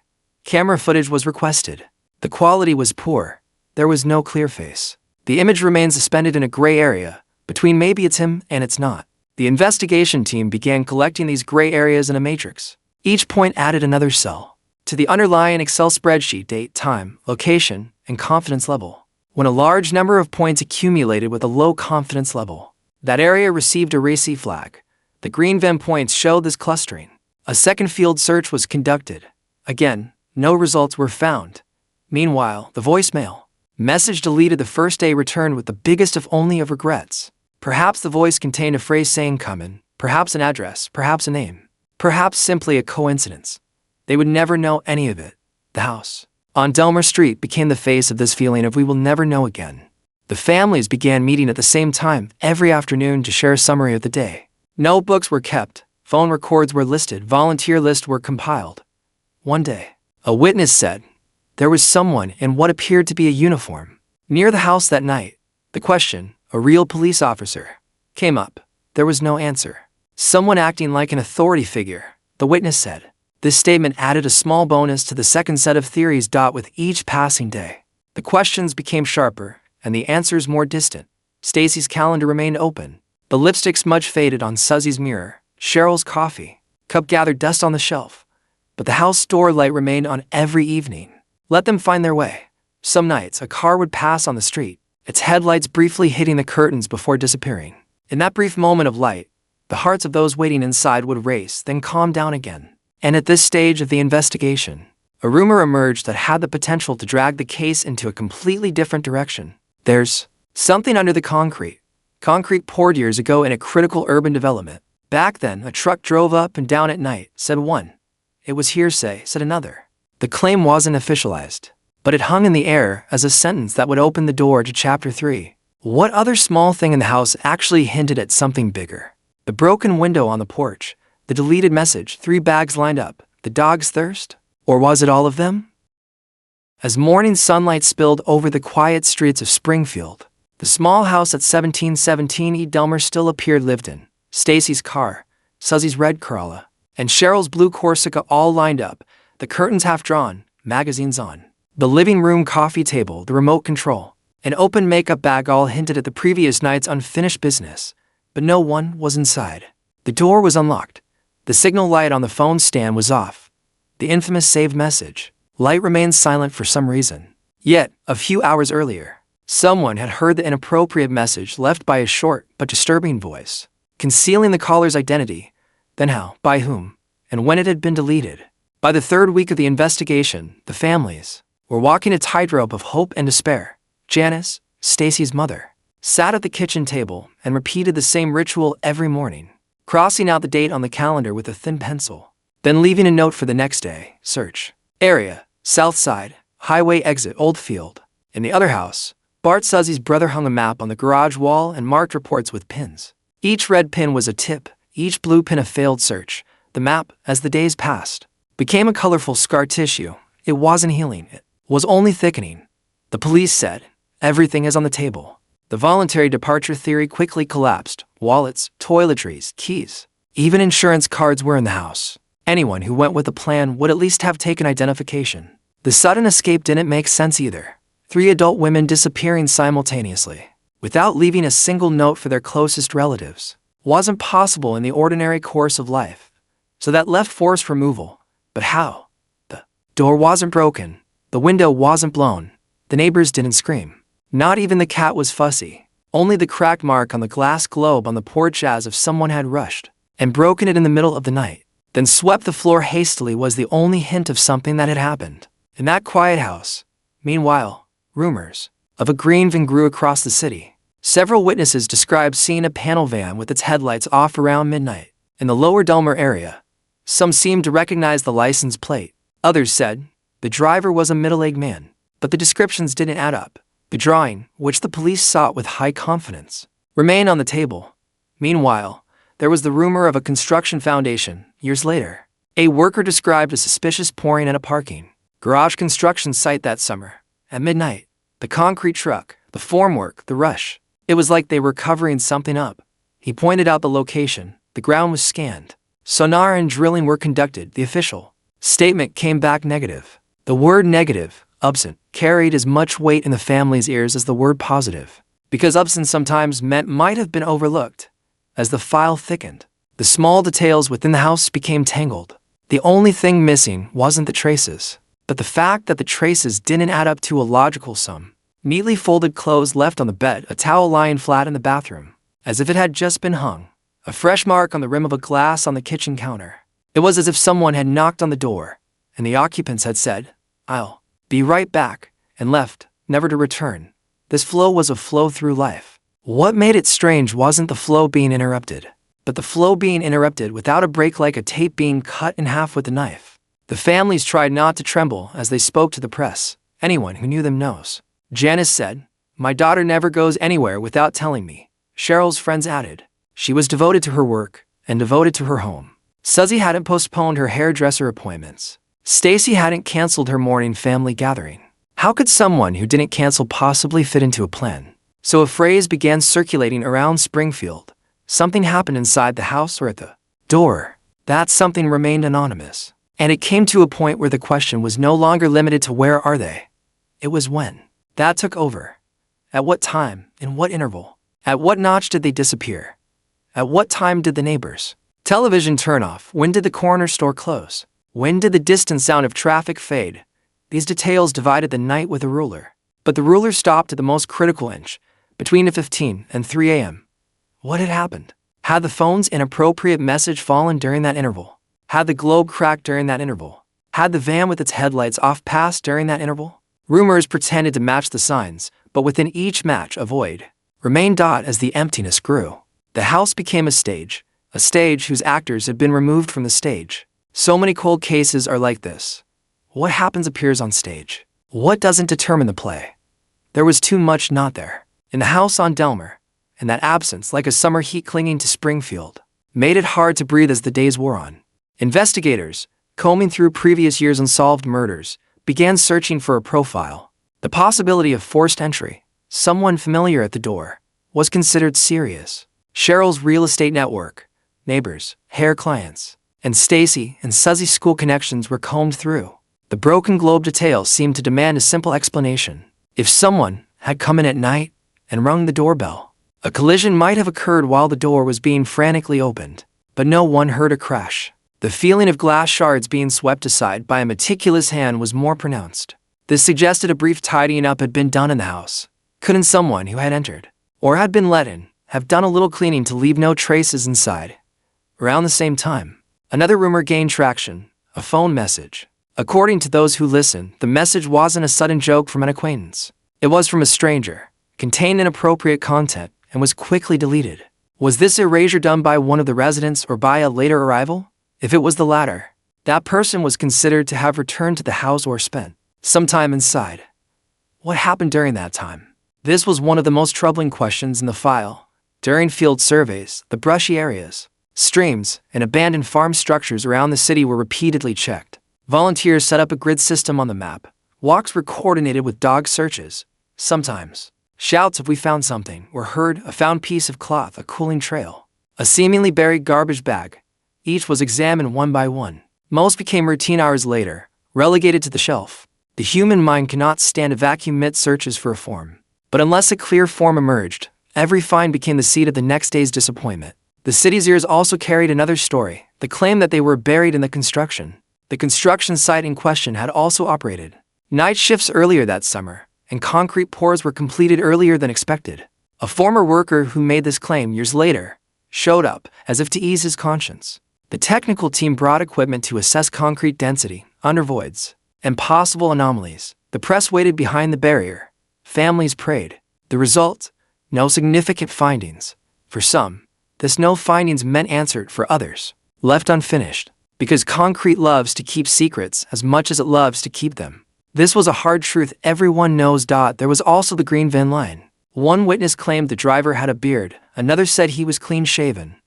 Camera footage was requested. The quality was poor. There was no clear face. The image remained suspended in a gray area, between maybe it's him and it's not. The investigation team began collecting these gray areas in a matrix. Each point added another cell to the underlying Excel spreadsheet: date, time, location, and confidence level. When a large number of points accumulated with a low confidence level, that area received a RACI flag. The green Venn points showed this clustering. A second field search was conducted. Again, no results were found. Meanwhile, the voicemail message deleted the first day returned with the biggest if only of regrets. Perhaps the voice contained a phrase saying "come in," perhaps an address, perhaps a name, perhaps simply a coincidence. They would never know any of it. The house on Delmer Street became the face of this feeling of "we will never know again." The families began meeting at the same time every afternoon to share a summary of the day. Notebooks were kept, Phone records were listed, volunteer lists were compiled. One day, a witness said there was someone in what appeared to be a uniform near the house that night. The question, a real police officer, came up. There was no answer. Someone acting like an authority figure, the witness said. This statement added a small bonus to the second set of theories. With each passing day, the questions became sharper and the answers more distant. Stacy's calendar remained open. The lipstick smudge faded on Suzie's mirror. Sherrill's coffee cup gathered dust on the shelf. But the house door light remained on every evening. Let them find their way. Some nights, a car would pass on the street, its headlights briefly hitting the curtains before disappearing. In that brief moment of light, the hearts of those waiting inside would race, then calm down again. And at this stage of the investigation, a rumor emerged that had the potential to drag the case into a completely different direction. There's something under the concrete. Concrete poured years ago in a critical urban development. Back then, a truck drove up and down at night, said one. It was hearsay, said another. The claim wasn't officialized, but it hung in the air as a sentence that would open the door to Chapter 3. What other small thing in the house actually hinted at something bigger? The broken window on the porch, the deleted message, 3 bags lined up, the dog's thirst? Or was it all of them? As morning sunlight spilled over the quiet streets of Springfield, the small house at 1717 E. Delmer still appeared lived in. Stacy's car, Suzie's red Corolla, and Sherrill's blue Corsica all lined up, the curtains half drawn, magazines on. The living room coffee table, the remote control, an open makeup bag all hinted at the previous night's unfinished business, but no one was inside. The door was unlocked. The signal light on the phone stand was off. The infamous saved message light remained silent for some reason. Yet, a few hours earlier, someone had heard the inappropriate message left by a short but disturbing voice, concealing the caller's identity. Then how, by whom, and when it had been deleted. By the 3rd week of the investigation, the families were walking a tightrope of hope and despair. Janice, Stacy's mother, sat at the kitchen table and repeated the same ritual every morning, crossing out the date on the calendar with a thin pencil, then leaving a note for the next day. Search area, South Side, highway exit, Oldfield. In the other house, Bart Suzie's brother hung a map on the garage wall and marked reports with pins. Each red pin was a tip, each blue pin a failed search. The map, as the days passed, became a colorful scar tissue. It wasn't healing, it was only thickening. The police said, everything is on the table. The voluntary departure theory quickly collapsed. Wallets, toiletries, keys, even insurance cards were in the house. Anyone who went with the plan would at least have taken identification. The sudden escape didn't make sense either. 3 adult women disappearing simultaneously, without leaving a single note for their closest relatives, wasn't possible in the ordinary course of life. So that left forced removal. But how? The door wasn't broken. The window wasn't blown. The neighbors didn't scream. Not even the cat was fussy. Only the cracked mark on the glass globe on the porch as if someone had rushed and broken it in the middle of the night, then swept the floor hastily was the only hint of something that had happened. In that quiet house, meanwhile, rumors of a green van grew across the city. Several witnesses described seeing a panel van with its headlights off around midnight in the lower Delmer area. Some seemed to recognize the license plate. Others said the driver was a middle-aged man, but the descriptions didn't add up. The drawing, which the police sought with high confidence, remained on the table. Meanwhile, there was the rumor of a construction foundation. Years later, a worker described a suspicious pouring at a parking garage construction site that summer. At midnight, the concrete truck, the formwork, the rush. It was like they were covering something up. He pointed out the location. The ground was scanned. Sonar and drilling were conducted. The official statement came back negative. The word negative, absent, carried as much weight in the family's ears as the word positive, because absent sometimes meant might have been overlooked. As the file thickened, the small details within the house became tangled. The only thing missing wasn't the traces, but the fact that the traces didn't add up to a logical sum. Neatly folded clothes left on the bed, a towel lying flat in the bathroom, as if it had just been hung, a fresh mark on the rim of a glass on the kitchen counter. It was as if someone had knocked on the door, and the occupants had said, "I'll be right back," and left, never to return. This flow was a flow through life. What made it strange wasn't the flow being interrupted, but the flow being interrupted without a break, like a tape being cut in half with a knife. The families tried not to tremble as they spoke to the press. Anyone who knew them knows. Janice said, "My daughter never goes anywhere without telling me." Sherrill's friends added, "She was devoted to her work and devoted to her home." Suzie hadn't postponed her hairdresser appointments. Stacy hadn't canceled her morning family gathering. How could someone who didn't cancel possibly fit into a plan? So a phrase began circulating around Springfield. Something happened inside the house or at the door. That something remained anonymous. And it came to a point where the question was no longer limited to where are they? It was when. That took over. At what time? In what interval? At what notch did they disappear? At what time did the neighbors' television turn off? When did the corner store close? When did the distant sound of traffic fade? These details divided the night with a ruler. But the ruler stopped at the most critical inch, between 2:15 and 3 a.m. What had happened? Had the phone's inappropriate message fallen during that interval? Had the globe cracked during that interval? Had the van with its headlights off passed during that interval? Rumors pretended to match the signs, but within each match a void remained as the emptiness grew. The house became a stage whose actors had been removed from the stage. So many cold cases are like this. What happens appears on stage. What doesn't determine the play? There was too much not there. In the house on Delmer, and that absence, like a summer heat clinging to Springfield, made it hard to breathe as the days wore on. Investigators, combing through previous years' unsolved murders, began searching for a profile. The possibility of forced entry, someone familiar at the door, was considered serious. Sherrill's real estate network, neighbors, hair clients, and Stacy and Suzie's school connections were combed through. The broken globe details seemed to demand a simple explanation. If someone had come in at night and rung the doorbell, a collision might have occurred while the door was being frantically opened, but no one heard a crash. The feeling of glass shards being swept aside by a meticulous hand was more pronounced. This suggested a brief tidying up had been done in the house. Couldn't someone who had entered, or had been let in, have done a little cleaning to leave no traces inside? Around the same time, another rumor gained traction, a phone message. According to those who listened, the message wasn't a sudden joke from an acquaintance. It was from a stranger, contained inappropriate content, and was quickly deleted. Was this erasure done by one of the residents or by a later arrival? If it was the latter, that person was considered to have returned to the house or spent some time inside. What happened during that time? This was one of the most troubling questions in the file. During field surveys, the brushy areas, streams, and abandoned farm structures around the city were repeatedly checked. Volunteers set up a grid system on the map. Walks were coordinated with dog searches. Sometimes, shouts of "we found something" were heard, a found piece of cloth, a cooling trail, a seemingly buried garbage bag. Each was examined one by one. Most became routine hours later, relegated to the shelf. The human mind cannot stand a vacuum amid searches for a form. But unless a clear form emerged, every find became the seed of the next day's disappointment. The city's ears also carried another story, the claim that they were buried in the construction. The construction site in question had also operated night shifts earlier that summer, and concrete pours were completed earlier than expected. A former worker who made this claim years later showed up, as if to ease his conscience. The technical team brought equipment to assess concrete density, under voids, and possible anomalies. The press waited behind the barrier. Families prayed. The result? No significant findings. For some, this no findings meant answered. For others, left unfinished. Because concrete loves to keep secrets as much as it loves to keep them. This was a hard truth everyone knows. There was also the green van line. One witness claimed the driver had a beard, another said he was clean-shaven.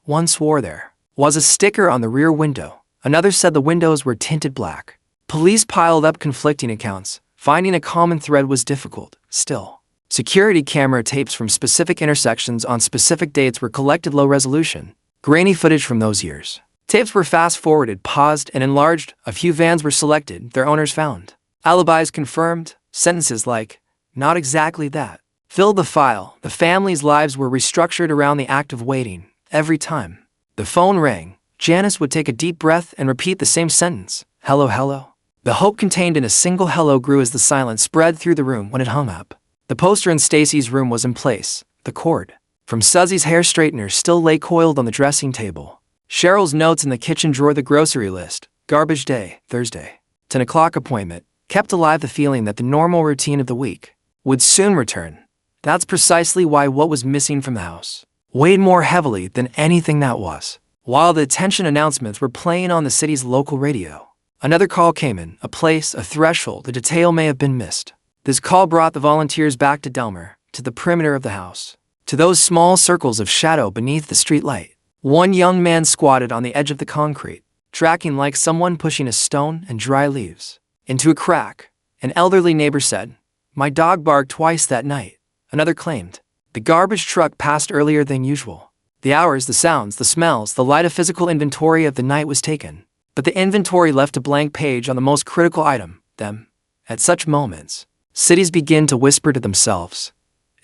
One swore there was a sticker on the rear window, another said the windows were tinted black. Police piled up conflicting accounts. Finding a common thread was difficult. Still, security camera tapes from specific intersections on specific dates were collected. Low resolution, grainy footage from those years. Tapes were fast-forwarded, paused, and enlarged. A few vans were selected, their owners found. Alibis confirmed. Sentences like, "Not exactly that," filled the file. The family's lives were restructured around the act of waiting. Every time the phone rang, Janice would take a deep breath and repeat the same sentence. "Hello, hello." The hope contained in a single hello grew as the silence spread through the room when it hung up. The poster in Stacy's room was in place. The cord from Suzie's hair straightener still lay coiled on the dressing table. Sherrill's notes in the kitchen drawer, the grocery list, garbage day, Thursday, 10 o'clock appointment, kept alive the feeling that the normal routine of the week would soon return. That's precisely why what was missing from the house weighed more heavily than anything that was. While the attention announcements were playing on the city's local radio, another call came in, a place, a threshold, a detail may have been missed. This call brought the volunteers back to Delmer, to the perimeter of the house, to those small circles of shadow beneath the streetlight. One young man squatted on the edge of the concrete, tracking like someone pushing a stone and dry leaves into a crack. An elderly neighbor said, "My dog barked twice that night." Another claimed, "The garbage truck passed earlier than usual." The hours, the sounds, the smells, the light, a physical inventory of the night was taken. But the inventory left a blank page on the most critical item, them. At such moments, cities begin to whisper to themselves.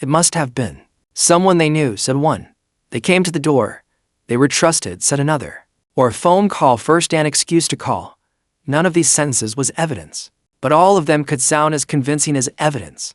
It must have been someone they knew, said one. They came to the door. They were trusted, said another. Or a phone call, first an excuse to call. None of these sentences was evidence, but all of them could sound as convincing as evidence.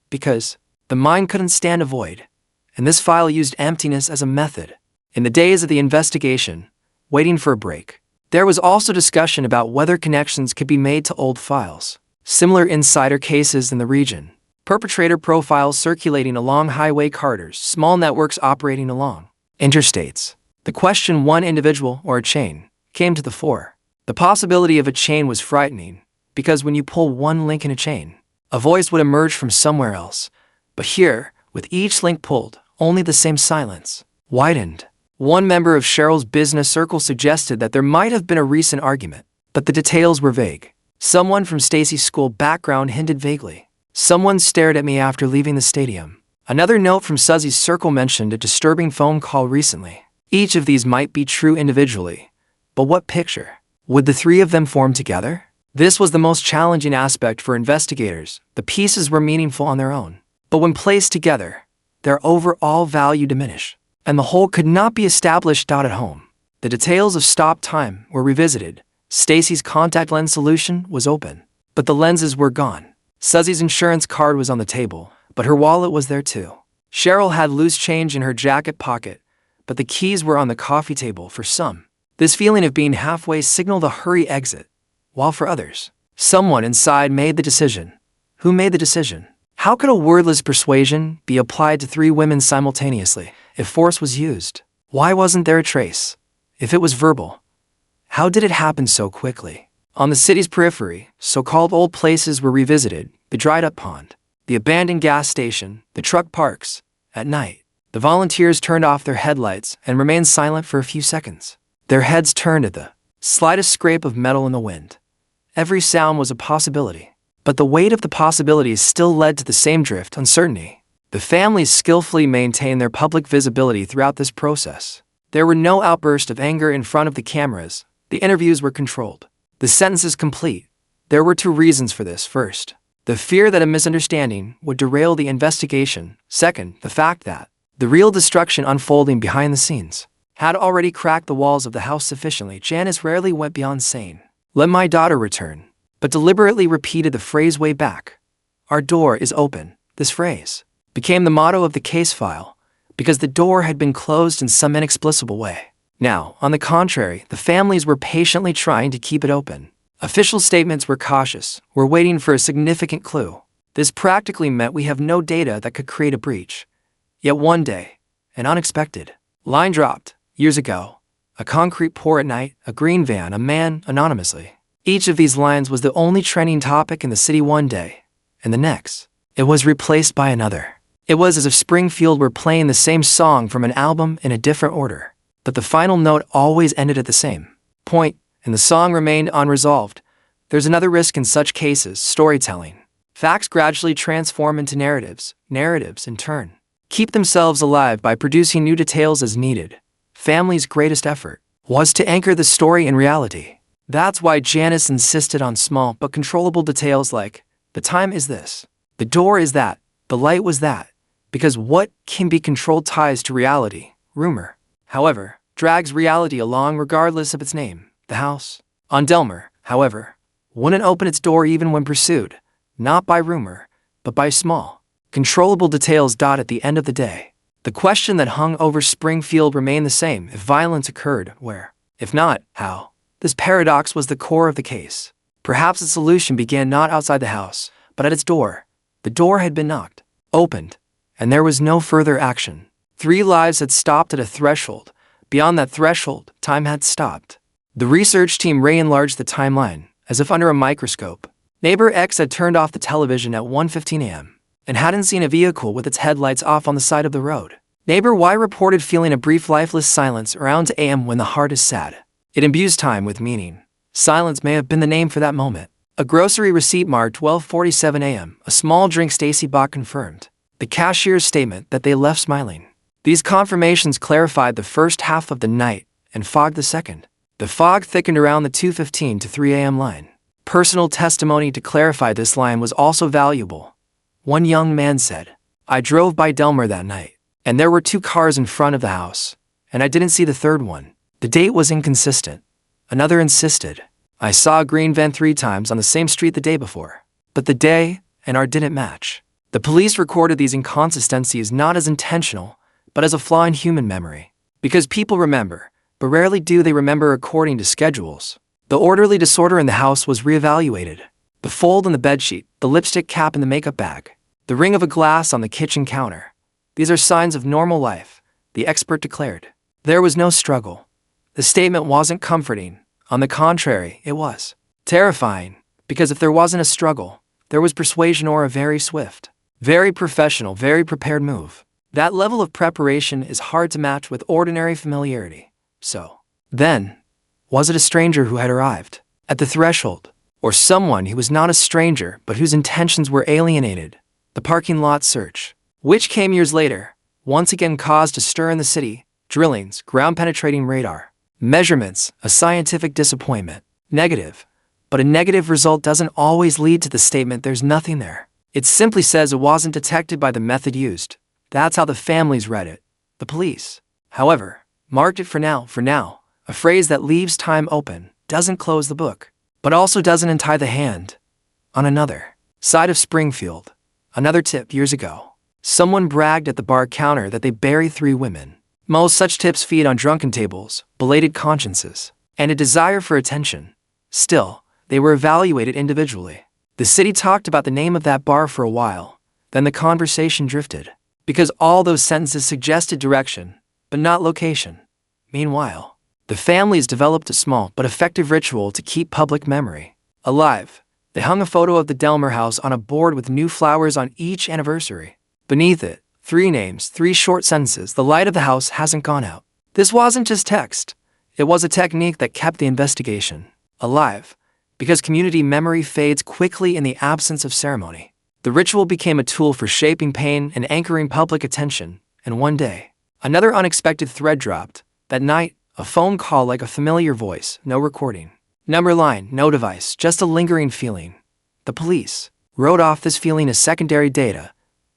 Because the mind couldn't stand a void, and this file used emptiness as a method. In the days of the investigation, waiting for a break, there was also discussion about whether connections could be made to old files, similar insider cases in the region, perpetrator profiles circulating along highway corridors, small networks operating along interstates. The question, one individual or a chain, came to the fore. The possibility of a chain was frightening, because when you pull one link in a chain, a voice would emerge from somewhere else. But here, with each link pulled, only the same silence widened. One member of Sherrill's business circle suggested that there might have been a recent argument, but the details were vague. Someone from Stacy's school background hinted vaguely. Someone stared at me after leaving the stadium. Another note from Suzie's circle mentioned a disturbing phone call recently. Each of these might be true individually, but what picture? Would the three of them form together? This was the most challenging aspect for investigators. The pieces were meaningful on their own, but when placed together, their overall value diminished, and the whole could not be established out at home. The details of stop time were revisited. Stacy's contact lens solution was open, but the lenses were gone. Suzie's insurance card was on the table, but her wallet was there too. Sherrill had loose change in her jacket pocket, but the keys were on the coffee table for some. This feeling of being halfway signaled a hurry exit, while for others, someone inside made the decision. Who made the decision? How could a wordless persuasion be applied to three women simultaneously if force was used? Why wasn't there a trace? If it was verbal, how did it happen so quickly? On the city's periphery, so-called old places were revisited, the dried-up pond, the abandoned gas station, the truck parks. At night, the volunteers turned off their headlights and remained silent for a few seconds. Their heads turned at the slightest scrape of metal in the wind. Every sound was a possibility, but the weight of the possibilities still led to the same drift, uncertainty. The families skillfully maintained their public visibility throughout this process. There were no outbursts of anger in front of the cameras. The interviews were controlled. The sentences complete. There were two reasons for this. First, the fear that a misunderstanding would derail the investigation. Second, the fact that the real destruction unfolding behind the scenes had already cracked the walls of the house sufficiently. Janice rarely went beyond saying, "Let my daughter return," but deliberately repeated the phrase way back. "Our door is open." This phrase became the motto of the case file, because the door had been closed in some inexplicable way. Now, on the contrary, the families were patiently trying to keep it open. Official statements were cautious. We're waiting for a significant clue. This practically meant we have no data that could create a breach. Yet one day, an unexpected line dropped. Years ago, a concrete pour at night, a green van, a man, anonymously. Each of these lines was the only trending topic in the city one day, and the next, it was replaced by another. It was as if Springfield were playing the same song from an album in a different order, but the final note always ended at the same point, and the song remained unresolved. There's another risk in such cases: storytelling. Facts gradually transform into narratives. Narratives, in turn, keep themselves alive by producing new details as needed. Family's greatest effort was to anchor the story in reality. That's why Janice insisted on small but controllable details like, the time is this, the door is that, the light was that, because what can be controlled ties to reality. Rumor, however, drags reality along regardless of its name. The house on Delmer, however, wouldn't open its door even when pursued, not by rumor, but by small, controllable details. At the end of the day, the question that hung over Springfield remained the same: if violence occurred, where? If not, how? This paradox was the core of the case. Perhaps the solution began not outside the house, but at its door. The door had been knocked, opened, and there was no further action. 3 lives had stopped at a threshold. Beyond that threshold, time had stopped. The research team re-enlarged the timeline, as if under a microscope. Neighbor X had turned off the television at 1:15 a.m. and hadn't seen a vehicle with its headlights off on the side of the road. Neighbor Y reported feeling a brief lifeless silence around 2 a.m. when the heart is sad. It imbues time with meaning. Silence may have been the name for that moment. A grocery receipt marked 12:47 a.m. A small drink Stacy bought confirmed. The cashier's statement that they left smiling. These confirmations clarified the first half of the night and fogged the second. The fog thickened around the 2:15 to 3 a.m. line. Personal testimony to clarify this line was also valuable. One young man said, "I drove by Delmer that night, and there were 2 cars in front of the house, and I didn't see the third one. The date was inconsistent." Another insisted, "I saw a green van 3 times on the same street the day before, but the day and hour didn't match." The police recorded these inconsistencies not as intentional, but as a flaw in human memory. Because people remember, but rarely do they remember according to schedules. The orderly disorder in the house was reevaluated. The fold in the bedsheet, the lipstick cap in the makeup bag, the ring of a glass on the kitchen counter. These are signs of normal life, the expert declared. There was no struggle. The statement wasn't comforting. On the contrary, it was terrifying, because if there wasn't a struggle, there was persuasion or a very swift, very professional, very prepared move. That level of preparation is hard to match with ordinary familiarity. So, then, was it a stranger who had arrived at the threshold, or someone who was not a stranger but whose intentions were alienated? The parking lot search, which came years later, once again caused a stir in the city. Drillings, ground-penetrating radar, measurements, a scientific disappointment. Negative. But a negative result doesn't always lead to the statement "there's nothing there." It simply says it wasn't detected by the method used. That's how the families read it. The police, however, marked it for now, a phrase that leaves time open, doesn't close the book, but also doesn't untie the hand. On another side of Springfield, another tip years ago, someone bragged at the bar counter that they buried 3 women. Most such tips feed on drunken tables, belated consciences, and a desire for attention. Still, they were evaluated individually. The city talked about the name of that bar for a while, then the conversation drifted, because all those sentences suggested direction, but not location. Meanwhile, the families developed a small but effective ritual to keep public memory alive. They hung a photo of the Delmer house on a board with new flowers on each anniversary. Beneath it, 3 names, 3 short sentences: "The light of the house hasn't gone out." This wasn't just text. It was a technique that kept the investigation alive, because community memory fades quickly in the absence of ceremony. The ritual became a tool for shaping pain and anchoring public attention, and one day, another unexpected thread dropped. That night, a phone call like a familiar voice, no recording, number line, no device, just a lingering feeling. The police wrote off this feeling as secondary data,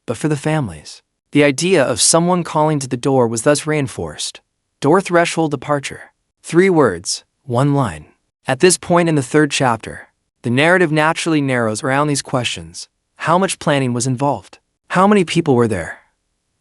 but for the families, the idea of someone calling to the door was thus reinforced. Door threshold departure. 3 words, 1 line. At this point in the 3rd chapter, the narrative naturally narrows around these questions. How much planning was involved? How many people were there?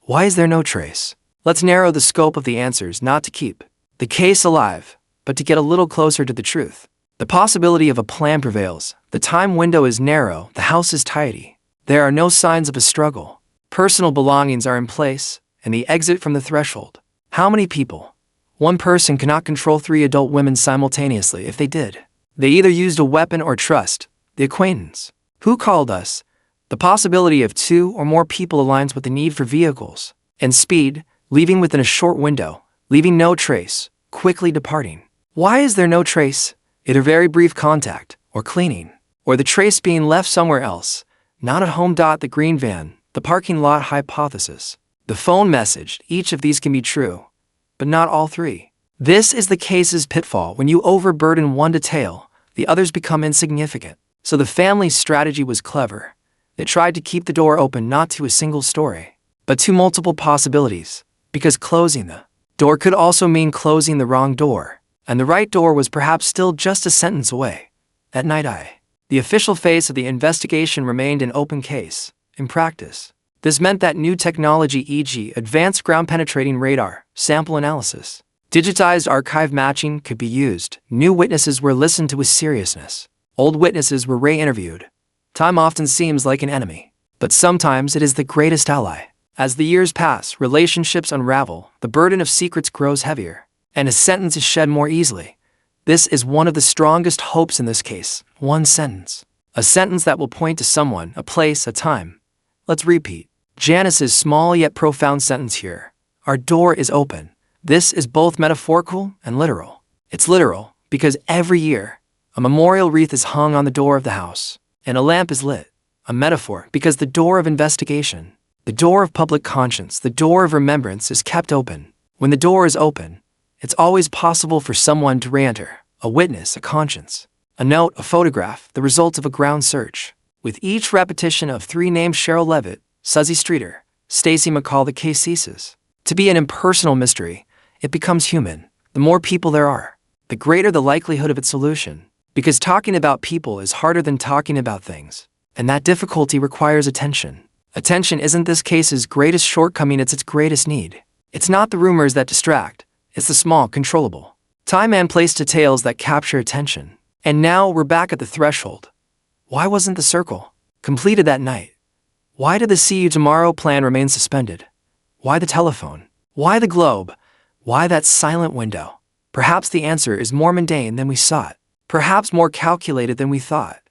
Why is there no trace? Let's narrow the scope of the answers, not to keep the case alive, but to get a little closer to the truth. The possibility of a plan prevails. The time window is narrow, the house is tidy. There are no signs of a struggle. Personal belongings are in place, and the exit from the threshold. How many people? One person cannot control 3 adult women simultaneously. If they did, they either used a weapon or trust the acquaintance. Who called us? The possibility of 2 or more people aligns with the need for vehicles and speed, leaving within a short window, leaving no trace, quickly departing. Why is there no trace? Either very brief contact, or cleaning, or the trace being left somewhere else, not at home. The green van, the parking lot hypothesis, the phone message. Each of these can be true, but not all 3. This is the case's pitfall. When you overburden one detail, the others become insignificant. So the family's strategy was clever. They tried to keep the door open not to a single story, but to multiple possibilities, because closing the door could also mean closing the wrong door, and the right door was perhaps still just a sentence away. That night, the official face of the investigation remained an open case. In practice, this meant that new technology, e.g., advanced ground-penetrating radar, sample analysis, digitized archive matching, could be used. New witnesses were listened to with seriousness. Old witnesses were re-interviewed. Time often seems like an enemy, but sometimes it is the greatest ally. As the years pass, relationships unravel, the burden of secrets grows heavier, and a sentence is shed more easily. This is one of the strongest hopes in this case. One sentence. A sentence that will point to someone, a place, a time. Let's repeat Janice's small yet profound sentence here. Our door is open. This is both metaphorical and literal. It's literal because every year, a memorial wreath is hung on the door of the house, and a lamp is lit. A metaphor because the door of investigation, the door of public conscience, the door of remembrance is kept open. When the door is open, it's always possible for someone to re-enter, a witness, a conscience, a note, a photograph, the results of a ground search. With each repetition of 3 names Sherrill Levitt, Suzie Streeter, Stacy McCall, the case ceases to be an impersonal mystery. It becomes human. The more people there are, the greater the likelihood of its solution. Because talking about people is harder than talking about things. And that difficulty requires attention. Attention isn't this case's greatest shortcoming, it's its greatest need. It's not the rumors that distract, it's the small, controllable, time and place details that capture attention. And now we're back at the threshold. Why wasn't the circle completed that night? Why did the see you tomorrow plan remain suspended? Why the telephone? Why the globe? Why that silent window? Perhaps the answer is more mundane than we sought. Perhaps more calculated than we thought.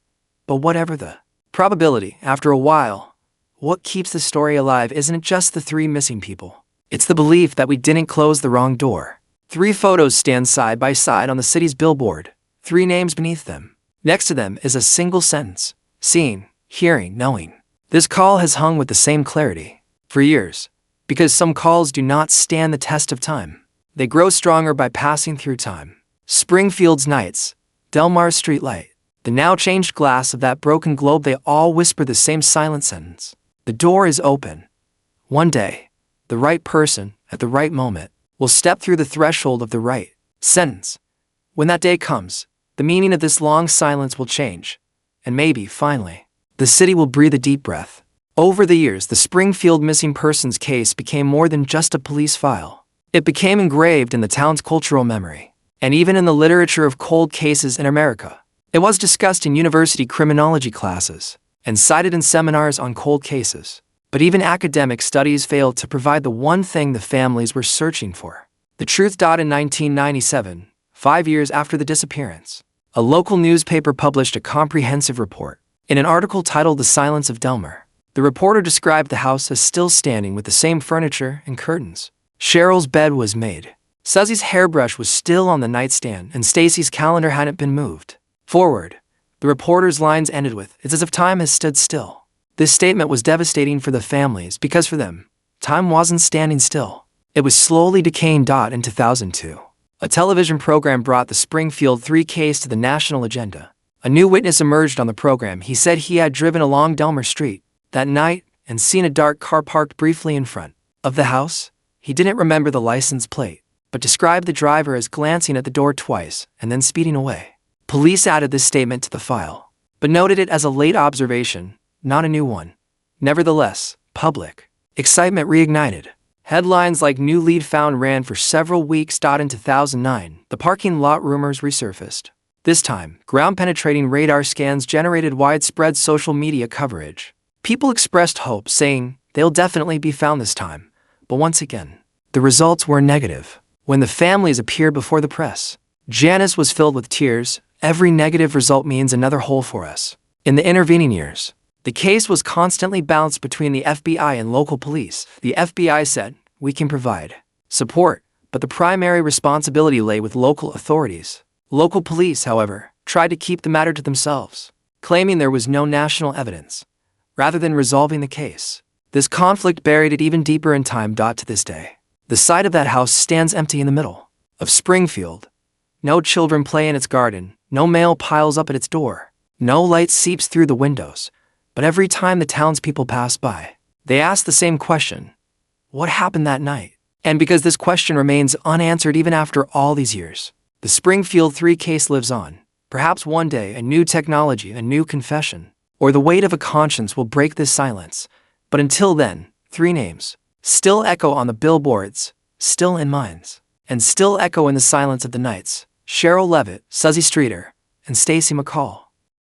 But whatever the probability, after a while, what keeps the story alive isn't just the 3 missing people. It's the belief that we didn't close the wrong door. 3 photos stand side by side on the city's billboard, 3 names beneath them. Next to them is a single sentence: seeing, hearing, knowing. This call has hung with the same clarity for years, because some calls do not stand the test of time. They grow stronger by passing through time. Springfield's nights, Delmar's street light, the now changed glass of that broken globe, they all whisper the same silent sentence. The door is open. One day, the right person, at the right moment, will step through the threshold of the right sentence. When that day comes, the meaning of this long silence will change. And maybe, finally, the city will breathe a deep breath. Over the years, the Springfield missing persons case became more than just a police file. It became engraved in the town's cultural memory, and even in the literature of cold cases in America. It was discussed in university criminology classes and cited in seminars on cold cases. But even academic studies failed to provide the one thing the families were searching for: the truth. In 1997, 5 years after the disappearance, a local newspaper published a comprehensive report. In an article titled "The Silence of Delmar," the reporter described the house as still standing with the same furniture and curtains. Sherrill's bed was made. Suzie's hairbrush was still on the nightstand, and Stacy's calendar hadn't been moved forward. The reporter's lines ended with, "It's as if time has stood still." This statement was devastating for the families because for them, time wasn't standing still. It was slowly decaying. In 2002, a television program brought the Springfield 3 case to the national agenda. A new witness emerged on the program. He said he had driven along Delmar Street that night and seen a dark car parked briefly in front of the house. He didn't remember the license plate, but described the driver as glancing at the door twice and then speeding away. Police added this statement to the file, but noted it as a late observation, not a new one. Nevertheless, public excitement reignited. Headlines like "New Lead Found" ran for several weeks. In 2009, the parking lot rumors resurfaced. This time, ground-penetrating radar scans generated widespread social media coverage. People expressed hope, saying they'll definitely be found this time. But once again, the results were negative. When the families appeared before the press, Janice was filled with tears. "Every negative result means another hole for us." In the intervening years, the case was constantly bounced between the FBI and local police. The FBI said, "We can provide support," but the primary responsibility lay with local authorities. Local police, however, tried to keep the matter to themselves, claiming there was no national evidence, rather than resolving the case. This conflict buried it even deeper in time. To this day, the site of that house stands empty in the middle of Springfield. No children play in its garden, no mail piles up at its door, no light seeps through the windows. But every time the townspeople pass by, they ask the same question: what happened that night? And because this question remains unanswered even after all these years, the Springfield 3 case lives on. Perhaps one day a new technology, a new confession, or the weight of a conscience will break this silence. But until then, 3 names still echo on the billboards, still in minds, and still echo in the silence of the nights: Sherrill Levitt, Suzie Streeter, and Stacy McCall.